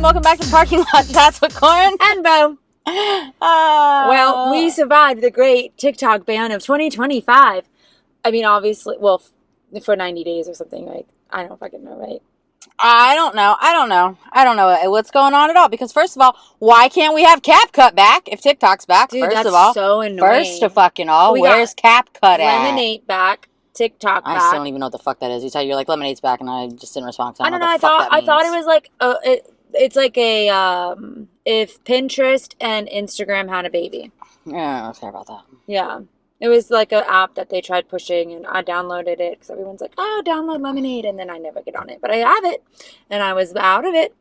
welcome back to Parking Lot Chats with Corin and Bo. Well, we survived the great TikTok ban of 2025. I mean, obviously, well, for 90 days or something, right? I don't fucking know, right? I don't know what's going on at all. Because first of all, why can't we have CapCut back if TikTok's back? Dude, first that's of all, so annoying. First of fucking all, where's CapCut at? Lemonade back, TikTok back. I still don't even know what the fuck that is. You're like, Lemonade's back, and I just didn't respond. I don't know. I thought it was like it's like a if Pinterest and Instagram had a baby. Yeah, I don't care about that. Yeah. It was like an app that they tried pushing, and I downloaded it because everyone's like, oh, download Lemonade, and then I never get on it. But I have it, and I was out of it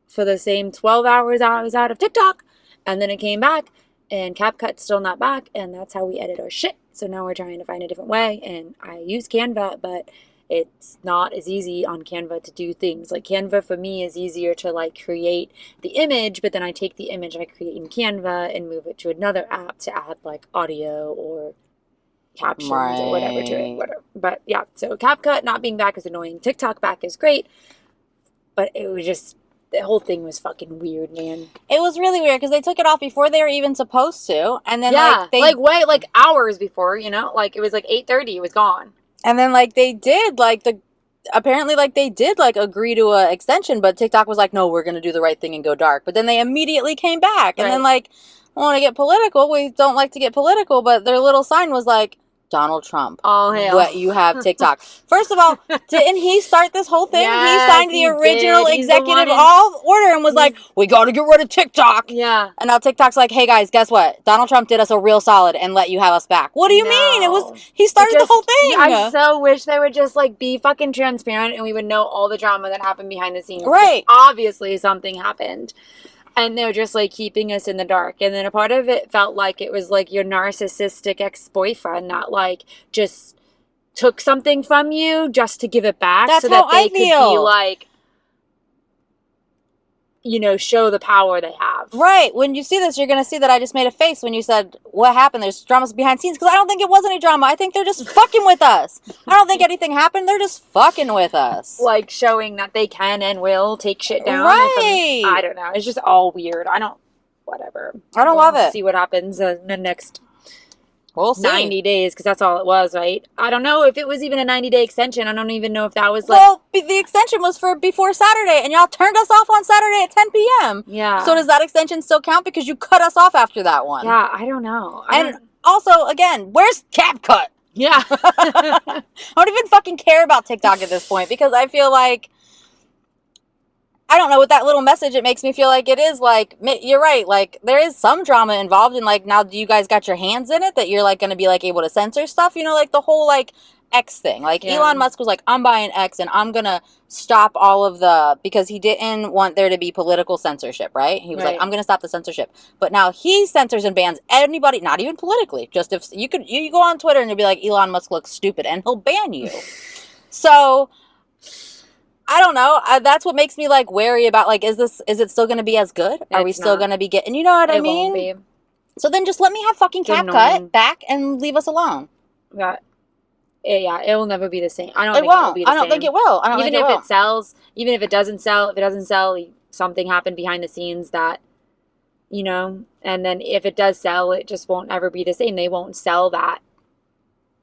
for the same 12 hours I was out of TikTok, and then it came back, and CapCut's still not back, and that's how we edit our shit. So now we're trying to find a different way, and I use Canva, but it's not as easy on Canva to do things. Like Canva for me is easier to like create the image, but then I take the image I create in Canva and move it to another app to add like audio or captions or whatever to it, whatever. But yeah, so CapCut not being back is annoying. TikTok back is great, but it was just, the whole thing was fucking weird, man. It was really weird because they took it off before they were even supposed to, and then like hours before, you know, like it was like 8:30, it was gone. And then like they did apparently they did agree to a extension, but TikTok was like, no, we're gonna do the right thing and go dark. But then they immediately came back, and then I want to get political. We don't like to get political, but their little sign was like, Donald Trump. Oh, hell. What, you have TikTok. First of all, didn't he start this whole thing? Yes, he signed the original executive order and was like, we got to get rid of TikTok. Yeah. And now TikTok's like, hey guys, guess what? Donald Trump did us a real solid and let you have us back. What do you mean? He started the whole thing. I so wish they would just be fucking transparent and we would know all the drama that happened behind the scenes. Right. Obviously something happened. And they're just keeping us in the dark. And then a part of it felt like it was your narcissistic ex-boyfriend that just took something from you just to give it back. That's so that how they could be show the power they have. Right. When you see this, you're going to see that I just made a face when you said, what happened? There's dramas behind scenes. Because I don't think it was any drama. I think they're just fucking with us. I don't think anything happened. They're just fucking with us. Showing that they can and will take shit down. Right. I don't know. It's just all weird. Whatever. I don't love it. See what happens in the next... We'll see. 90 days, because that's all it was, right? I don't know if it was even a 90-day extension. I don't even know if that was Well, the extension was for before Saturday, and y'all turned us off on Saturday at 10 p.m. Yeah. So does that extension still count? Because you cut us off after that one. Yeah, I don't know. Also, again, where's CapCut? Yeah. I don't even fucking care about TikTok at this point, because I feel like, I don't know, with that little message, it makes me feel like it is you're right, there is some drama involved, and now do you guys got your hands in it that you're going to be able to censor stuff, the whole X thing. Elon Musk was like, I'm buying X and I'm going to stop all of because he didn't want there to be political censorship, right? He was like, I'm going to stop the censorship. But now he censors and bans anybody, not even politically, just if you go on Twitter and you'll be like, Elon Musk looks stupid, and he'll ban you. So I don't know. That's what makes me wary about is it still going to be as good? Are we still going to be getting, you know what I mean? Won't be. So then just let me have fucking CapCut back and leave us alone. Yeah, it will never be the same. I don't think it will be the same. I don't think it will. Even if it sells, even if it doesn't sell, if it doesn't sell, something happened behind the scenes that, and then if it does sell, it just won't ever be the same. They won't sell that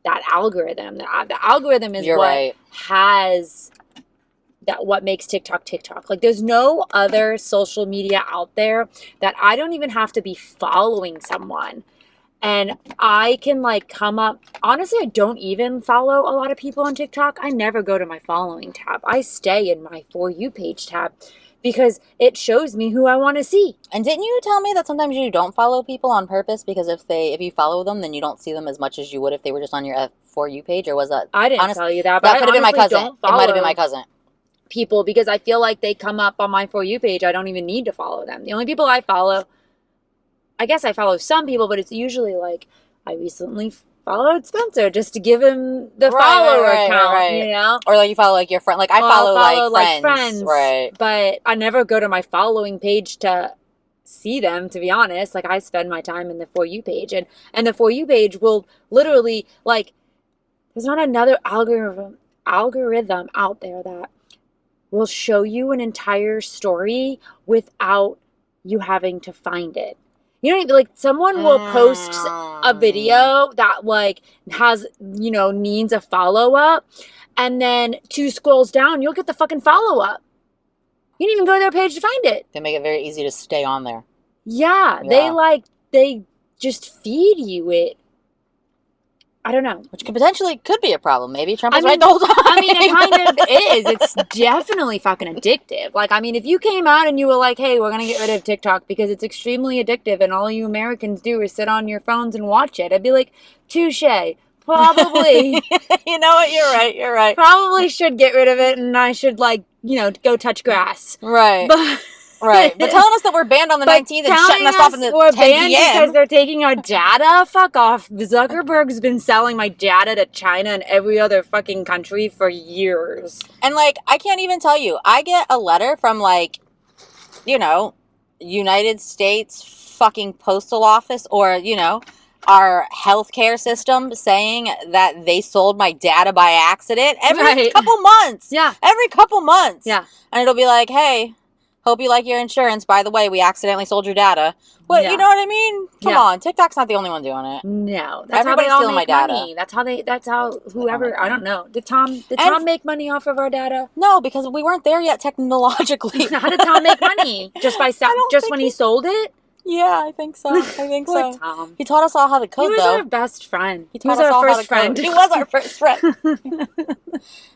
algorithm. The algorithm is has... what makes TikTok. There's no other social media out there that I don't even have to be following someone. And I can come up. Honestly, I don't even follow a lot of people on TikTok. I never go to my following tab. I stay in my For You page tab because it shows me who I want to see. And didn't you tell me that sometimes you don't follow people on purpose because if you follow them, then you don't see them as much as you would if they were just on your For You page? Or was that? I didn't tell you that. But that could have been my cousin. It might have been my cousin. People, because I feel like they come up on my For You page. I don't even need to follow them. The only people I follow, I guess I follow some people, but it's usually I recently followed Spencer just to give him the follower account, or you follow your friend. I follow friends, right? But I never go to my following page to see them, to be honest. I spend my time in the For You page, and the For You page will literally there's not another algorithm out there that will show you an entire story without you having to find it. You know, like someone will post a video that like has, you know, needs a follow-up, and then 2 scrolls down, you'll get the fucking follow-up. You didn't even go to their page to find it. They make it very easy to stay on there. Yeah. They just feed you it. I don't know. Which could be a problem. Maybe Trump was right the whole time. I mean, it kind of is. It's definitely fucking addictive. Like, I mean, if you came out and you were like, hey, we're going to get rid of TikTok because it's extremely addictive and all you Americans do is sit on your phones and watch it, I'd be like, touche. Probably. You know what? You're right. Probably should get rid of it, and I should, like, you know, go touch grass. Right. But telling us that we're banned on the 19th and shutting us off in the 10 banned p.m. because they're taking our data? Fuck off. Zuckerberg's been selling my data to China and every other fucking country for years. And, like, I can't even tell you. I get a letter from, like, you know, United States fucking postal office or, you know, our healthcare system saying that they sold my data by accident every couple months. Yeah. Every couple months. Yeah. And it'll be like, hey, hope you like your insurance. By the way, we accidentally sold your data. Well, you know what I mean? Come on. TikTok's not the only one doing it. No. That's Everybody's how they all stealing make my data. money. That's how whoever, I don't know. Did Tom make money off of our data? No, because we weren't there yet technologically. How did Tom make money? Just when he sold it? Yeah, I think so. Poor Tom. He taught us all how to code, He was our best friend. He was our first friend. He was our first friend.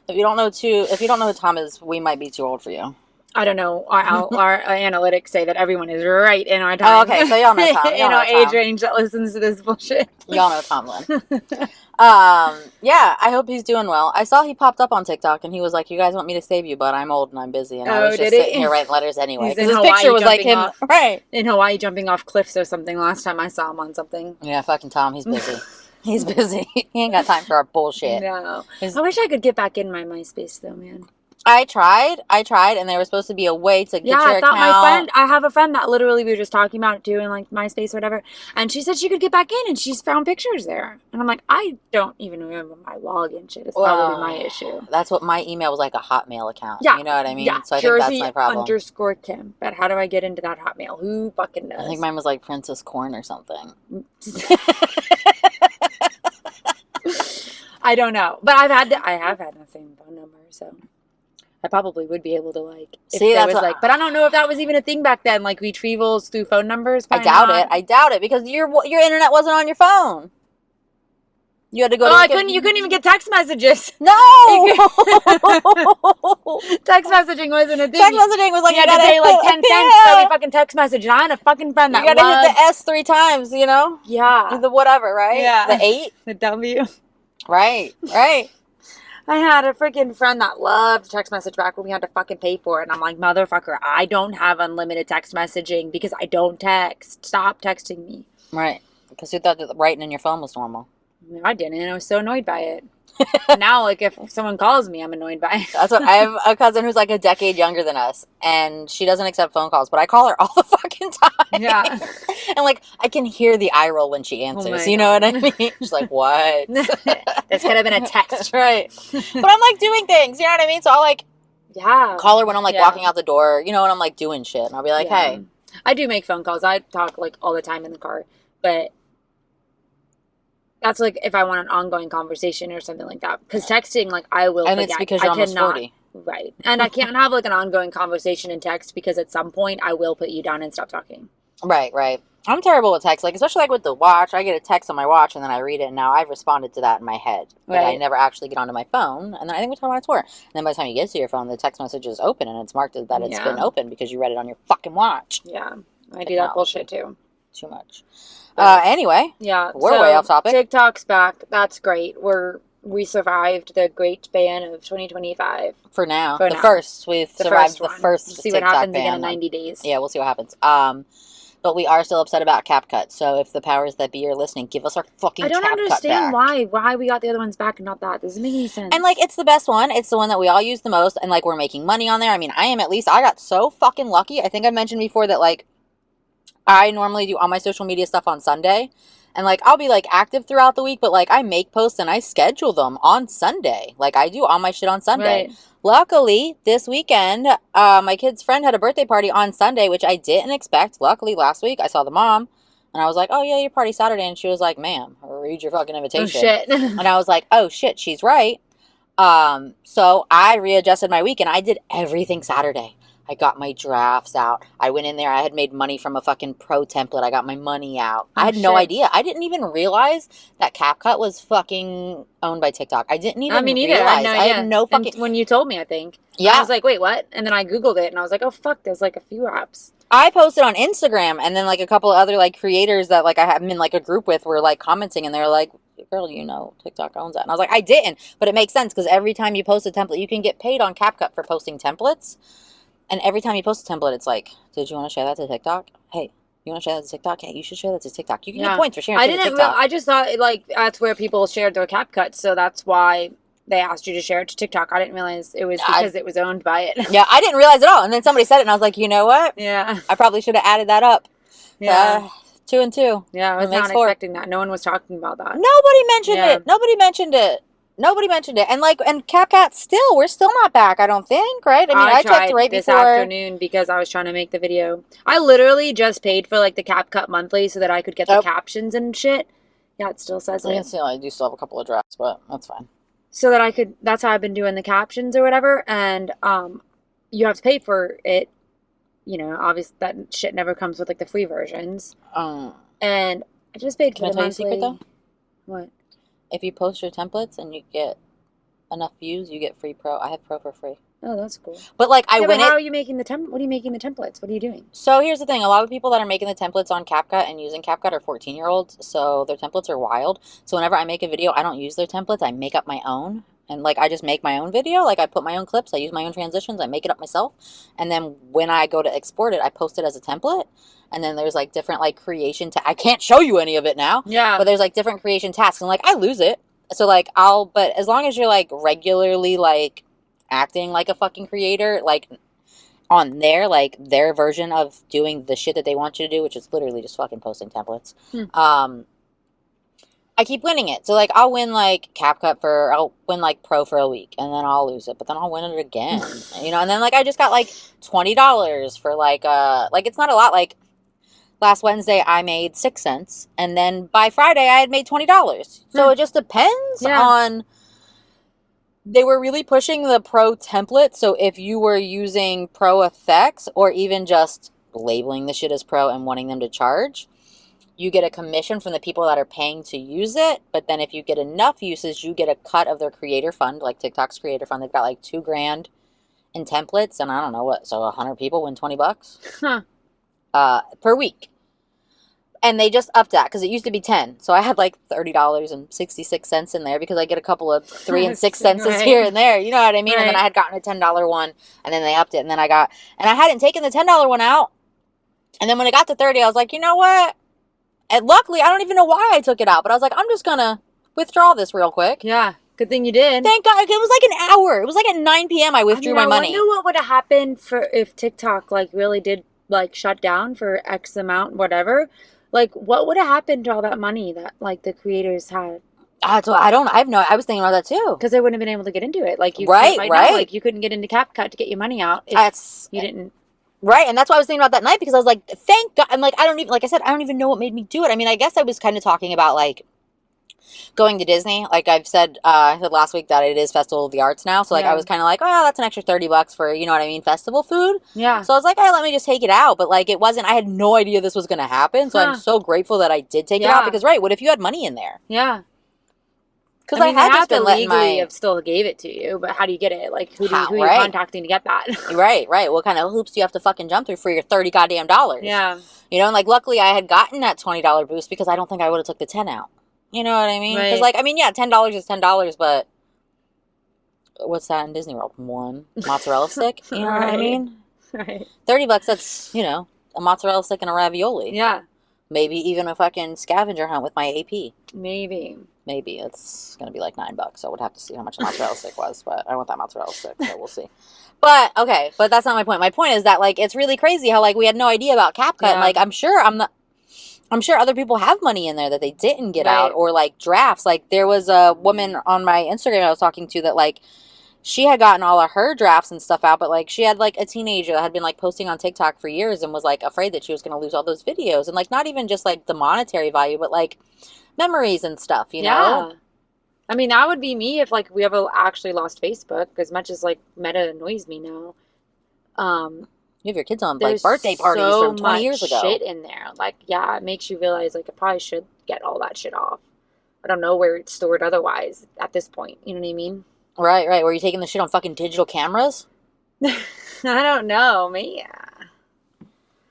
If you don't know who Tom is, we might be too old for you. I don't know. Our analytics say that everyone is right in our time. Oh, okay, so y'all know Tom. In our age range that listens to this bullshit. Y'all know Tomlin. Yeah, I hope he's doing well. I saw he popped up on TikTok and he was like, "You guys want me to save you, but I'm old and I'm busy." And I was just sitting here writing letters anyway. Because his picture was like him, right? In Hawaii jumping off cliffs or something. Last time I saw him on something. Yeah, fucking Tom. He's busy. He's busy. He ain't got time for our bullshit. No. I wish I could get back in my MySpace though, man. I tried, and there was supposed to be a way to get your account. I have a friend that literally we were just talking about doing like MySpace or whatever, and she said she could get back in, and she's found pictures there. And I'm like, I don't even remember my login shit. It's probably my issue. That's what my email was, like a Hotmail account. Yeah. You know what I mean? Yeah. So I think that's my problem. Jersey_Kim. But how do I get into that Hotmail? Who fucking knows? I think mine was like Princess Corn or something. I don't know, but I have had the same phone number, so. I probably would be able to like see that's was like, but I don't know if that was even a thing back then, like retrievals through phone numbers. I doubt it because your internet wasn't on your phone. You had to go. You couldn't even get text messages. No, text messaging wasn't a thing. Text messaging was like you had to pay like 10 cents for every fucking text message. And I had a fucking friend that you got to hit the S 3 times. You know, the whatever, right? Yeah, the 8, the W. Right. I had a freaking friend that loved text message back when we had to fucking pay for it. And I'm like, motherfucker, I don't have unlimited text messaging because I don't text. Stop texting me. Right. Because you thought that writing in your phone was normal. No, I didn't. I was so annoyed by it. Now, like, if someone calls me, I'm annoyed by it. That's what I have a cousin who's like a decade younger than us, and she doesn't accept phone calls, but I call her all the fucking time. Yeah. And like I can hear the eye roll when she answers. You know what I mean? She's like, "What?" This could have been a text, right? But I'm like doing things. You know what I mean? So I'll like, call her when I'm like walking out the door. You know, when I'm like doing shit, and I'll be like, "Hey." I do make phone calls. I talk like all the time in the car, but. That's like if I want an ongoing conversation or something like that. Because texting, like, I will and forget. It's because you're almost 40. Right. And I can't have, like, an ongoing conversation in text because at some point I will put you down and stop talking. Right. I'm terrible with text. Like, especially, like, with the watch. I get a text on my watch, and then I read it, and now I've responded to that in my head. But I never actually get onto my phone, and then I think we talk about it tour. And then by the time you get to your phone, the text message is open, and it's marked that it's been open because you read it on your fucking watch. Yeah. I do that bullshit, too. Too much. Anyway, we're way off topic. TikTok's back. That's great. We survived the great ban of 2025. For now. We've survived the first we'll see TikTok what happens ban. again in 90 days. Yeah, we'll see what happens. But we are still upset about CapCut. So if the powers that be are listening, give us our fucking CapCut back. I don't understand why we got the other ones back and not that. Doesn't make any sense. And like, it's the best one. It's the one that we all use the most. And like, we're making money on there. I mean, I got so fucking lucky. I think I mentioned before that like, I normally do all my social media stuff on Sunday. And, like, I'll be, like, active throughout the week, but, like, I make posts and I schedule them on Sunday. Like, I do all my shit on Sunday. Right. Luckily, this weekend, my kid's friend had a birthday party on Sunday, which I didn't expect. Luckily, last week, I saw the mom, and I was like, oh, yeah, your party's Saturday. And she was like, ma'am, read your fucking Oh, invitation. shit. And I was like, oh, shit, she's right. So I readjusted my week, and I did everything Saturday. I got my drafts out. I went in there. I had made money from a fucking pro template. I got my money out. Oh, I had no shit. idea. I didn't even realize that CapCut was fucking owned by TikTok. I didn't even I mean, either. realize. I had no I idea. had no fucking... And when you told me, I think. Yeah. I was like, wait, what? And then I Googled it, and I was like, oh, fuck, there's, like, a few apps. I posted on Instagram, and then, like, a couple of other, like, creators that, like, I have in, like, a group with were, like, commenting, and they were like, girl, you know, TikTok owns that. And I was like, I didn't. But it makes sense, because every time you post a template, you can get paid on CapCut for posting templates. And every time you post a template, it's like, did you want to share that to TikTok? Hey, you want to share that to TikTok? Hey, you should share that to TikTok. You can get points for sharing it to TikTok. I just thought, like, that's where people shared their CapCut, so that's why they asked you to share it to TikTok. I didn't realize it was because it was owned by it. Yeah, I didn't realize at all. And then somebody said it, and I was like, you know what? Yeah. I probably should have added that up. Yeah. 2 and 2. Yeah, I was not expecting that. No one was talking about that. Nobody mentioned it. Nobody mentioned it. Nobody mentioned it. And, like, and CapCut still, we're still not back, I don't think, right? I mean, I checked right this before. afternoon because I was trying to make the video. I literally just paid for, like, the CapCut monthly so that I could get the captions and shit. Yeah, it still says it. I do still have a couple of drafts, but that's fine. So that I could, that's how I've been doing the captions or whatever. And you have to pay for it. You know, obviously that shit never comes with, like, the free versions. And I just paid for the monthly. Can I tell you a secret, though? What? If you post your templates and you get enough views, you get free pro. I have pro for free. Oh, that's cool. But, like, I win but how are you making the what are you making the templates? What are you doing? So here's the thing. A lot of people that are making the templates on CapCut and using CapCut are 14-year-olds. So their templates are wild. So whenever I make a video, I don't use their templates. I make up my own. And, like, I just make my own video. Like, I put my own clips. I use my own transitions. I make it up myself. And then when I go to export it, I post it as a template. And then there's, like, different, like, creation. I can't show you any of it now. Yeah. But there's, like, different creation tasks. And, like, I lose it. So, like, but as long as you're, like, regularly, like, acting like a fucking creator, like, on their version of doing the shit that they want you to do, which is literally just fucking posting templates, I keep winning it. So, like, I'll win, like, I'll win, like, pro for a week, and then I'll lose it, but then I'll win it again, you know, and then, like, I just got, like, $20 for, like, it's not a lot, like, last Wednesday I made 6 cents, and then by Friday I had made $20. So it just depends on, they were really pushing the pro template, so if you were using pro effects, or even just labeling the shit as pro and wanting them to charge, you get a commission from the people that are paying to use it. But then if you get enough uses, you get a cut of their creator fund, like TikTok's creator fund. They've got like $2,000 in templates, and I don't know what, so 100 people win $20 per week. And they just upped that because it used to be 10. So I had like $30.66 in there because I get a couple of 3 and 6 cents here and there. You know what I mean? Right. And then I had gotten a $10 one, and then they upped it, and then I hadn't taken the $10 one out. And then when it got to 30, I was like, you know what? And luckily, I don't even know why I took it out, but I was like, I'm just gonna withdraw this real quick. Yeah. Good thing you did. Thank God. It was like an hour. It was like at 9 p.m. I withdrew my money. I wonder what would have happened if TikTok like really did like shut down for X amount, whatever. Like, what would have happened to all that money that like the creators had? So I was thinking about that too. Because they wouldn't have been able to get into it. Like you right. Now, like you couldn't get into CapCut to get your money out if you didn't. Right, and that's why I was thinking about that night, because I was like, thank God. And, like, I don't even know what made me do it. I mean, I guess I was kind of talking about, like, going to Disney. Like I said last week that it is Festival of the Arts now. So, like, I was kind of like, oh, that's an extra $30 for, you know what I mean, festival food. Yeah. So I was like, hey, let me just take it out. But, like, I had no idea this was going to happen. So I'm so grateful that I did take it out. Because, right, what if you had money in there? Yeah. Because I had just been letting have still gave it to you, but how do you get it? Like, who are you contacting to get that? Right. What kind of hoops do you have to fucking jump through for your $30 goddamn dollars? Yeah. You know, and, like, luckily I had gotten that $20 boost because I don't think I would have took the 10 out. You know what I mean? Because, like, I mean, yeah, $10 is $10, but what's that in Disney World? One mozzarella stick? You know what I mean? Right. $30, that's, you know, a mozzarella stick and a ravioli. Yeah. Maybe even a fucking scavenger hunt with my AP. Maybe it's going to be like $9. I would have to see how much a mozzarella stick was, but I want that mozzarella stick, so we'll see. But, okay, that's not my point. My point is that, like, it's really crazy how, like, we had no idea about CapCut. Yeah. And, like, I'm I'm sure other people have money in there that they didn't get Right. out, or like drafts. Like there was a woman on my Instagram I was talking to that like she had gotten all of her drafts and stuff out, but like she had like a teenager that had been like posting on TikTok for years and was like afraid that she was going to lose all those videos, and like not even just like the monetary value, but like memories and stuff, you know? I mean, that would be me if like we ever actually lost Facebook, as much as like Meta annoys me now. You have your kids on like There's birthday parties so from 20 years much ago. shit in there. Like, yeah, it makes you realize like I probably should get all that shit off. I don't know where it's stored otherwise at this point. You know what I mean? Right, right. Were you taking the shit on fucking digital cameras? I don't know, man.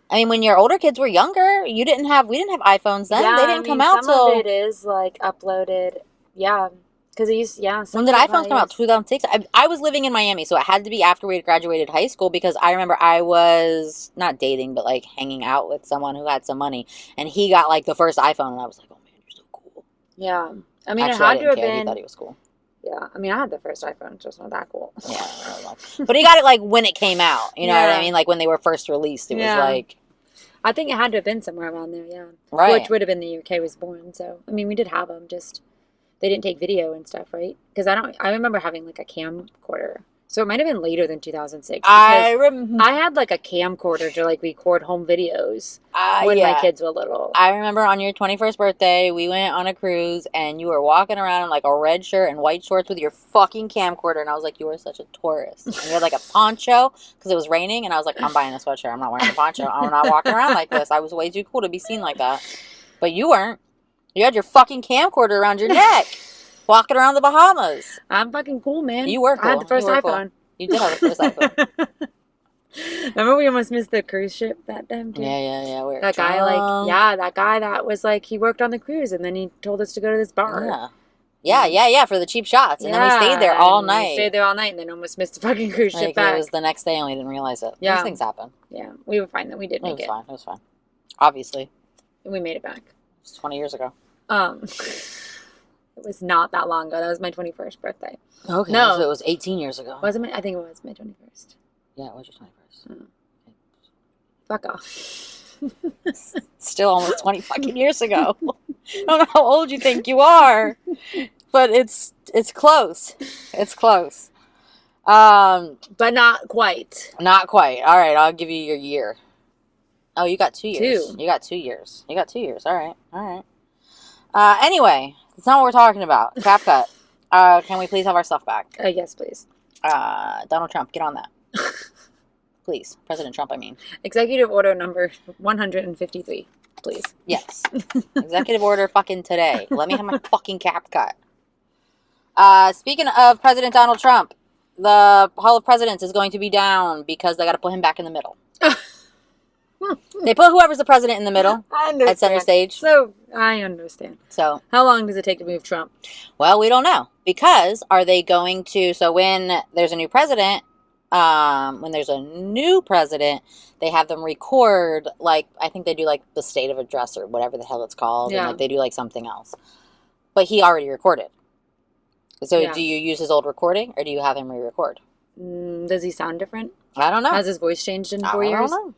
I mean, when your older kids were younger, we didn't have iPhones then. Yeah, They didn't come out some till. of it is like uploaded. Yeah, because it used. Yeah, some When did of it iPhones come out? is. 2006. I was living in Miami, so it had to be after we had graduated high school, because I remember I was not dating, but like hanging out with someone who had some money, and he got like the first iPhone, and I was like, oh man, you're so cool. Yeah, I mean, Actually, it I had to didn't have care. He been. thought he was cool. Yeah, I mean, I had the first iPhone, just not that cool. Yeah, I don't know. But he got it like when it came out. You know what I Yeah. mean? Like when they were first released, it was Yeah. like I think it had to have been somewhere around there, yeah. right. Which would have been the year Kay was born. So, I mean, we did have them, just they didn't take video and stuff, right? Because I remember having like a camcorder. So it might have been later than 2006. I I had like a camcorder to like record home videos when yeah. my kids were little. I remember on your 21st birthday, we went on a cruise, and you were walking around in like a red shirt and white shorts with your fucking camcorder, and I was like, you are such a tourist. And you had like a poncho because it was raining, and I was like, I'm buying a sweatshirt. I'm not wearing a poncho. I'm not walking around like this. I was way too cool to be seen like that. But you weren't. You had your fucking camcorder around your neck, walking around the Bahamas. I'm fucking cool, man. You were cool. I had the first You were cool. iPhone. You did have the first iPhone. Remember we almost missed the cruise ship that time too? Yeah. We were That guy, drunk. that guy that was like, he worked on the cruise and then he told us to go to this bar. Yeah, for the cheap shots. And then we stayed there all night. We stayed there all night and then almost missed the fucking cruise ship Like, back. it was the next day and we didn't realize it. Yeah. These things happen. Yeah, we were fine that we did make it. It was fine. Obviously. We made it back. It was 20 years ago. It was not that long ago. That was my 21st birthday. Okay. No. So it was 18 years ago. Was it I think it was my 21st. Yeah, it was your 21st. Fuck off. Still almost 20 fucking years ago. I don't know how old you think you are. But it's close. It's close. But not quite. Not quite. All right, I'll give you your year. Oh, you got 2 years. 2. You got 2 years. All right. Anyway, that's not what we're talking about. CapCut. Can we please have our stuff back? Yes, please. Donald Trump, get on that. Please. President Trump, I mean. Executive order number 153, please. Yes. Executive order fucking today. Let me have my fucking CapCut. Speaking of President Donald Trump, the Hall of Presidents is going to be down because they got to put him back in the middle. They put whoever's the president in the middle at center stage. So, I understand. So, how long does it take to move Trump? well, we don't know. Because are they going to, so when there's a new president, they have them record, like, I think they do like the state of address or whatever the hell it's called. Yeah. And like they do like something else. But he already recorded. So Yeah. do you use his old recording or do you have him re-record? Does he sound different? I don't know. Has his voice changed in 4 I years? don't know.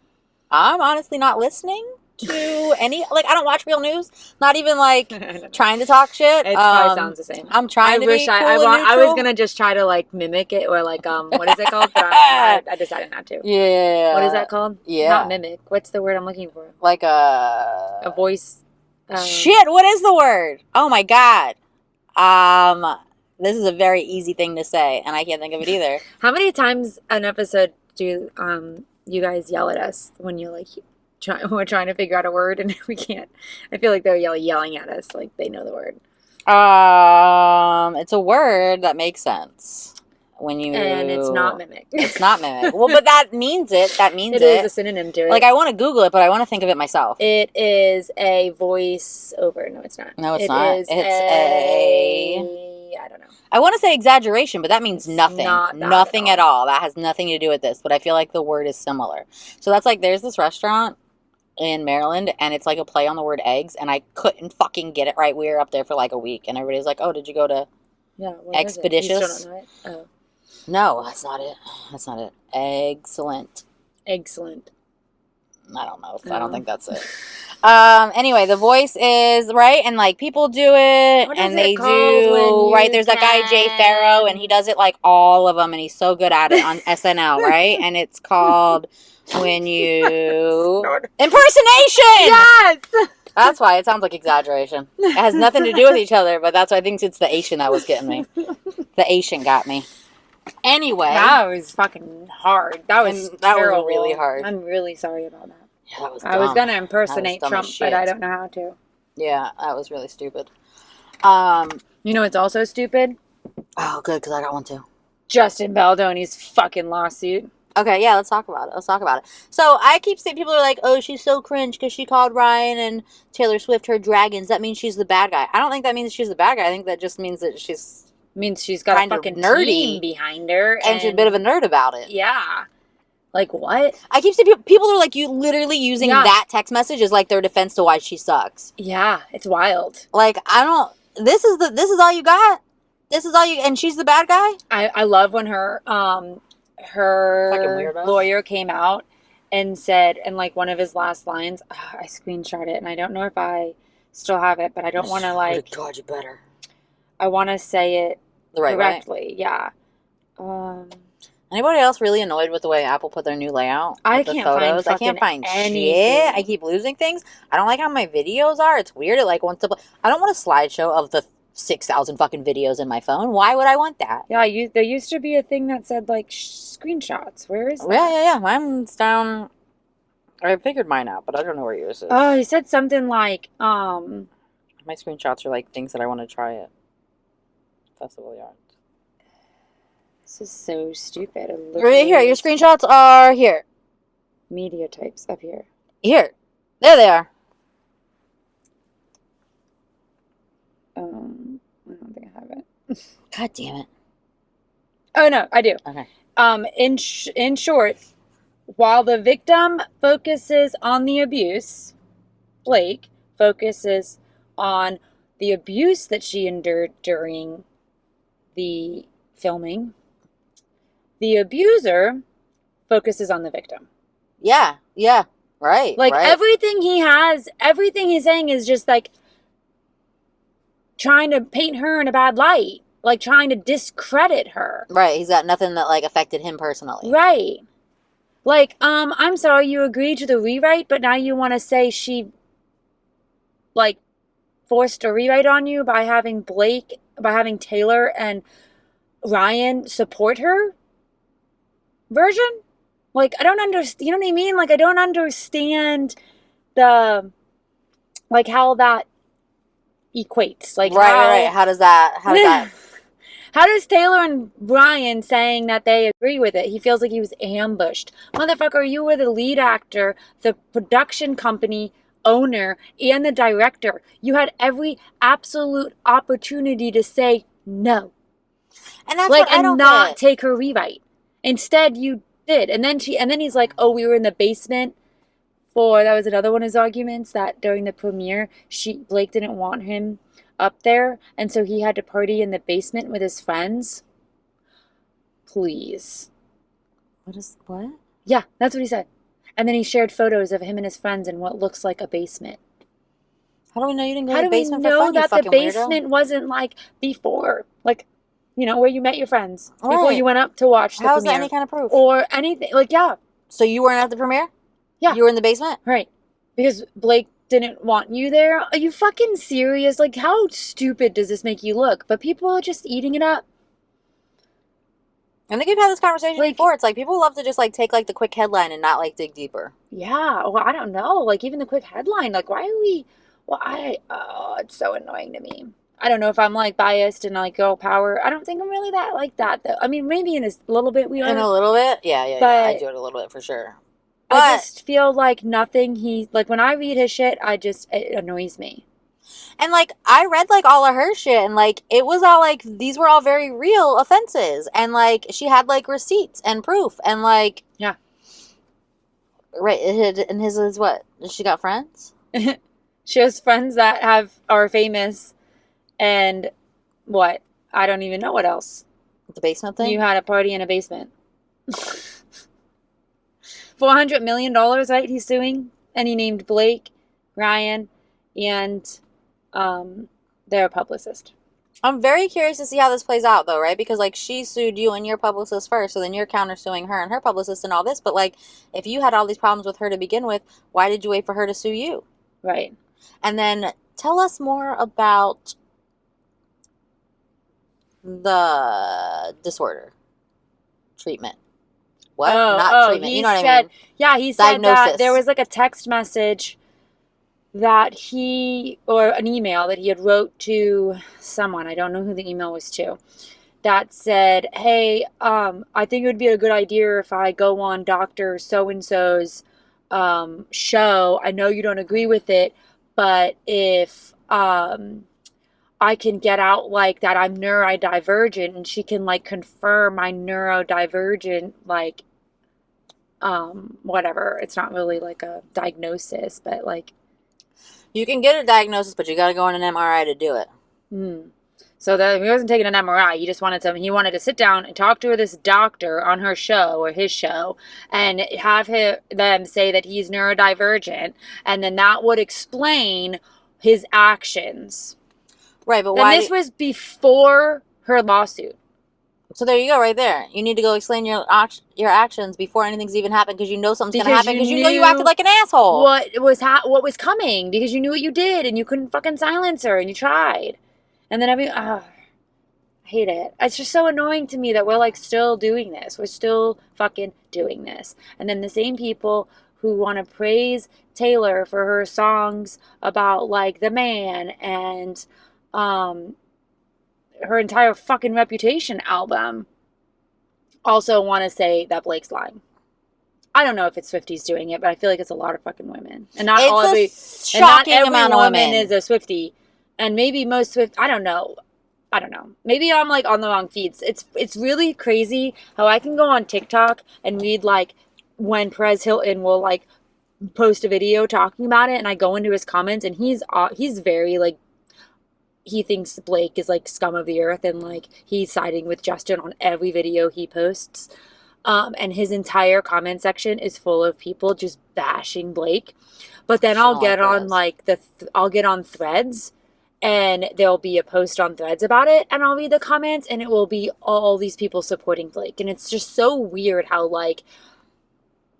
I'm honestly not listening to any, like, I don't watch real news. Not even like trying to talk shit. It probably sounds the same. I'm trying to be cool and I was neutral. gonna just try to like mimic it or like what is it called? But I decided not to. Yeah. What is that called? Yeah. Not mimic. What's the word I'm looking for? Like A voice. Shit, what is the word? Oh my god. This is a very easy thing to say, and I can't think of it either. How many times an episode do you guys yell at us when you're like we're trying to figure out a word and we can't? I feel like they're yelling at us like they know the word. It's a word that makes sense. When you And it's not mimic. It's not mimic. Well, but that means it. That means It is a synonym to it. Like, I want to Google it, but I want to think of it myself. It is a voice over. No, it's not. No, it's not. It's I don't know. I want to say exaggeration, but that means nothing. not that Nothing at at all. That has nothing to do with this, but I feel like the word is similar. So that's like, there's this restaurant in Maryland, and it's like a play on the word eggs, and I couldn't fucking get it right. We were up there for like a week, and everybody's like, oh, did you go to Expeditious? You still don't know it? Oh. No, that's not it. That's not it. Excellent. Excellent. I don't know. I don't think that's it. Anyway, the voice is right, and like people do it, What is and it they called when do you right. There's that guy Jay Farrow, and he does it like all of them, and he's so good at it on SNL, right? And it's called when you impersonation. Yes. That's why it sounds like exaggeration. It has nothing to do with each other, but that's why I think it's the Asian that was getting me. The Asian got me. Anyway, That was fucking hard. That was terrible. really hard. I'm really sorry about that. Yeah, that was dumb. I was gonna impersonate dumb as Trump, but shit. I don't know how to. Yeah, that was really stupid. You know, it's also stupid. Oh, good, because I got one too. Justin Baldoni's fucking lawsuit. Okay, yeah, let's talk about it. So I keep saying, people are like, oh, she's so cringe because she called Ryan and Taylor Swift her dragons. That means she's the bad guy. I don't think that means she's the bad guy. I think that just means that she's got kind a of fucking nerdy team behind her. and she's a bit of a nerd about it. Yeah. Like, what? I keep saying, people are like, you literally using that text message as like their defense to why she sucks. Yeah, it's wild. Like, this is all you got? And she's the bad guy? I love when her lawyer came out and said, and like one of his last lines, I screenshot it and I don't know if I still have it, but I don't want to like. God, you better. I want to say it the right correctly. Way. Yeah. Anybody else really annoyed with the way Apple put their new layout? I can't find anything. Shit. I keep losing things. I don't like how my videos are. It's weird. It like wants to. I don't want a slideshow of the 6,000 fucking videos in my phone. Why would I want that? Yeah, there used to be a thing that said like screenshots. Where is that? Yeah. Mine's down. I figured mine out, but I don't know where yours is. Oh, he said something like my screenshots are like things that I want to try at Festival Yard. This is so stupid. Right here. Your screenshots are here. Media types up here. Here. There they are. I don't think I have it. God damn it. Oh, no, I do. Okay. In short, while the victim focuses on the abuse, Blake focuses on the abuse that she endured during the filming. The abuser focuses on the victim. Yeah, right. Like, right. everything he's saying is just, like, trying to paint her in a bad light. Like, trying to discredit her. Right, he's got nothing that, like, affected him personally. Right. Like, I'm sorry you agreed to the rewrite, but now you want to say she, like, forced a rewrite on you by having Taylor and Ryan support her version? Like, I don't understand, you know what I mean? Like, I don't understand how that equates. Like, right. How does that how does Taylor and Ryan saying that they agree with it? He feels like he was ambushed. Motherfucker, you were the lead actor, the production company owner, and the director. You had every absolute opportunity to say no. And that's what I don't not take her rewrite. Instead, you did. And then he's like, oh, we were in the basement that was another one of his arguments, that during the premiere, Blake didn't want him up there, and so he had to party in the basement with his friends. Please. What? Yeah, that's what he said. And then he shared photos of him and his friends in what looks like a basement. How do we know you didn't go to the basement for fun, How do we know that the basement weirdo? Wasn't like before? Like, you know, where you met your friends. Right. Before you went up to watch the premiere. How is that any kind of proof? Or anything. Like, yeah. So you weren't at the premiere? Yeah. You were in the basement? Right. Because Blake didn't want you there. Are you fucking serious? Like, how stupid does this make you look? But people are just eating it up. I think we've had this conversation before. It's like people love to just like take like the quick headline and not like dig deeper. Yeah. Well, I don't know. Like, even the quick headline. Like, why are we... Well, it's so annoying to me. I don't know if I'm like biased and like girl power. I don't think I'm really that like that though. I mean, maybe in a little bit we are. In a little bit? Yeah. I do it a little bit for sure. But I just feel like nothing when I read his shit, it annoys me. And like, I read like all of her shit and like, it was all like, these were all very real offenses. And like, she had like receipts and proof and like. Yeah. Right. And his is what? She got friends? She has friends that are famous. And what? I don't even know what else. The basement thing? You had a party in a basement. $400 million, right? He's suing. And he named Blake Ryan and their publicist. I'm very curious to see how this plays out, though, right? Because, like, she sued you and your publicist first, so then you're countersuing her and her publicist and all this. But, like, if you had all these problems with her to begin with, why did you wait for her to sue you? Right. And then tell us more about the disorder treatment. What? Not treatment. You know what I mean? Yeah, he said Diagnosis. that there was like a text message that he, or an email that he had wrote to someone, I don't know who the email was to, that said, hey, I think it would be a good idea if I go on Dr. So-and-so's show. I know you don't agree with it, but if I can get out like that I'm neurodivergent, and she can like confirm my neurodivergent, like, whatever. It's not really like a diagnosis, but like, You can get a diagnosis, but you got to go on an MRI to do it. So that he wasn't taking an MRI. He just wanted he wanted to sit down and talk to this doctor on her show or his show and have them say that he's neurodivergent, and then that would explain his actions. Right, but And why? this was before her lawsuit. So there you go, right there. You need to go explain your actions before anything's even happened, because you know something's gonna happen, because you know you acted like an asshole. What was coming, because you knew what you did and you couldn't fucking silence her and you tried. And then I hate it. It's just so annoying to me that we're like still doing this. We're still fucking doing this. And then the same people who want to praise Taylor for her songs about like the man and her entire fucking Reputation album also want to say that Blake's lying. I don't know if it's Swifties doing it, but I feel like it's a lot of fucking women. And not every amount of woman is a Swiftie. And maybe most Swift, I don't know. Maybe I'm like on the wrong feeds. It's really crazy how I can go on TikTok and read like when Perez Hilton will like post a video talking about it, and I go into his comments and he's very like, he thinks Blake is like scum of the earth, and like he's siding with Justin on every video he posts. And his entire comment section is full of people just bashing Blake. But then I'll get on like I'll get on Threads, and there'll be a post on Threads about it, and I'll read the comments, and it will be all these people supporting Blake. And it's just so weird how like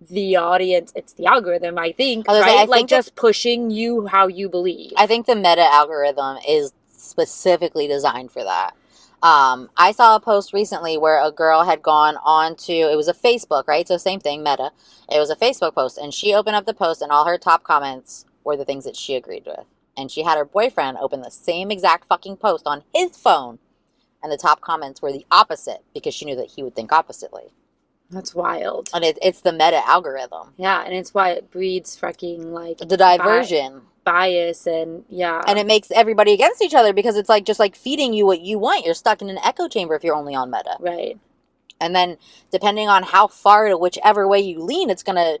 the audience, it's the algorithm, I think, right? Like just pushing you how you believe. I think the meta algorithm is specifically designed for that. I saw a post recently where a girl had gone on to, it was a Facebook, right? So same thing, Meta. It was a Facebook post, and she opened up the post, and all her top comments were the things that she agreed with. And she had her boyfriend open the same exact fucking post on his phone, and the top comments were the opposite, because she knew that he would think oppositely. That's wild. And it's the meta algorithm. Yeah, and it's why it breeds fucking like the diversion. Bias, and yeah, and it makes everybody against each other, because it's like just like feeding you what you want. You're stuck in an echo chamber if you're only on Meta, right? And then depending on how far to whichever way you lean, it's gonna,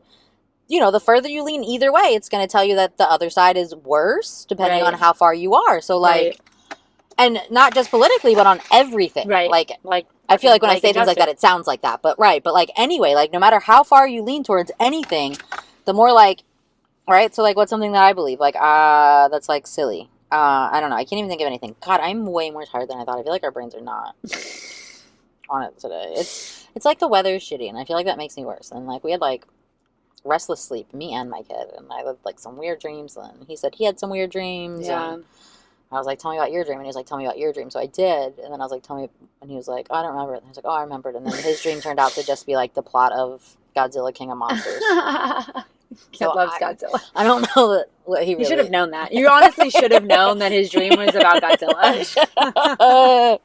the further you lean either way, it's gonna tell you that the other side is worse, depending on how far you are. So like, and not just politically, but on everything, right? Like I feel like when I say things like that, it sounds like that, but like anyway, like no matter how far you lean towards anything, the more like. Right, so like, what's something that I believe? Like, that's like silly. I don't know. I can't even think of anything. God, I'm way more tired than I thought. I feel like our brains are not on it today. It's like the weather is shitty, and I feel like that makes me worse. And like, we had like restless sleep, me and my kid, and I had like some weird dreams. And he said he had some weird dreams. Yeah. And I was like, tell me about your dream. And he was like, tell me about your dream. So I did. And then I was like, tell me. And he was like, oh, I don't remember it. And I was like, oh, I remembered. And then his dream turned out to just be like the plot of Godzilla, King of Monsters. Kid loves Godzilla. I don't know what he really... You should have known that. You honestly should have known that his dream was about Godzilla.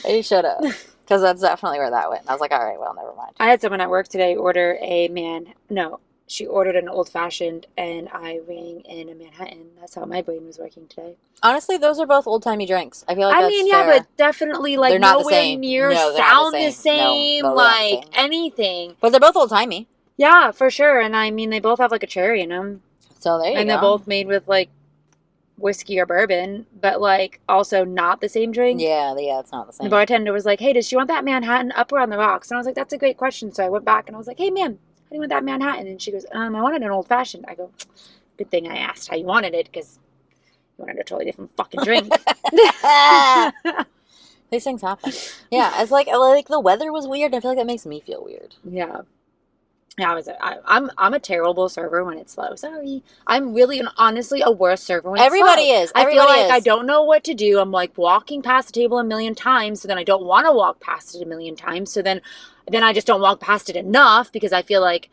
You should have. Because that's definitely where that went. I was like, all right, well, never mind. I had someone at work today order she ordered an old-fashioned, and I rang in a Manhattan. That's how my brain was working today. Honestly, those are both old-timey drinks. I feel like that's yeah, fair. but definitely like they're not nowhere the same. near sound the same, no, like anything. But they're both old-timey. Yeah, for sure. And I mean, they both have like a cherry in them. So there you go. And they're both made with like whiskey or bourbon, but like also not the same drink. Yeah, it's not the same. The bartender was like, hey, does she want that Manhattan up or on the rocks? And I was like, that's a great question. So I went back and I was like, hey, ma'am, how do you want that Manhattan? And she goes, I wanted an old fashioned. I go, Good thing I asked how you wanted it, because you wanted a totally different fucking drink. These things happen. Yeah, it's like the weather was weird. I feel like that makes me feel weird. Yeah. Yeah, I'm a terrible server when it's slow. Sorry. I'm really and honestly a worse server when it's slow. Everybody is. I feel like is. I don't know what to do. I'm like walking past the table a million times, so then I don't want to walk past it a million times. So then I just don't walk past it enough because I feel like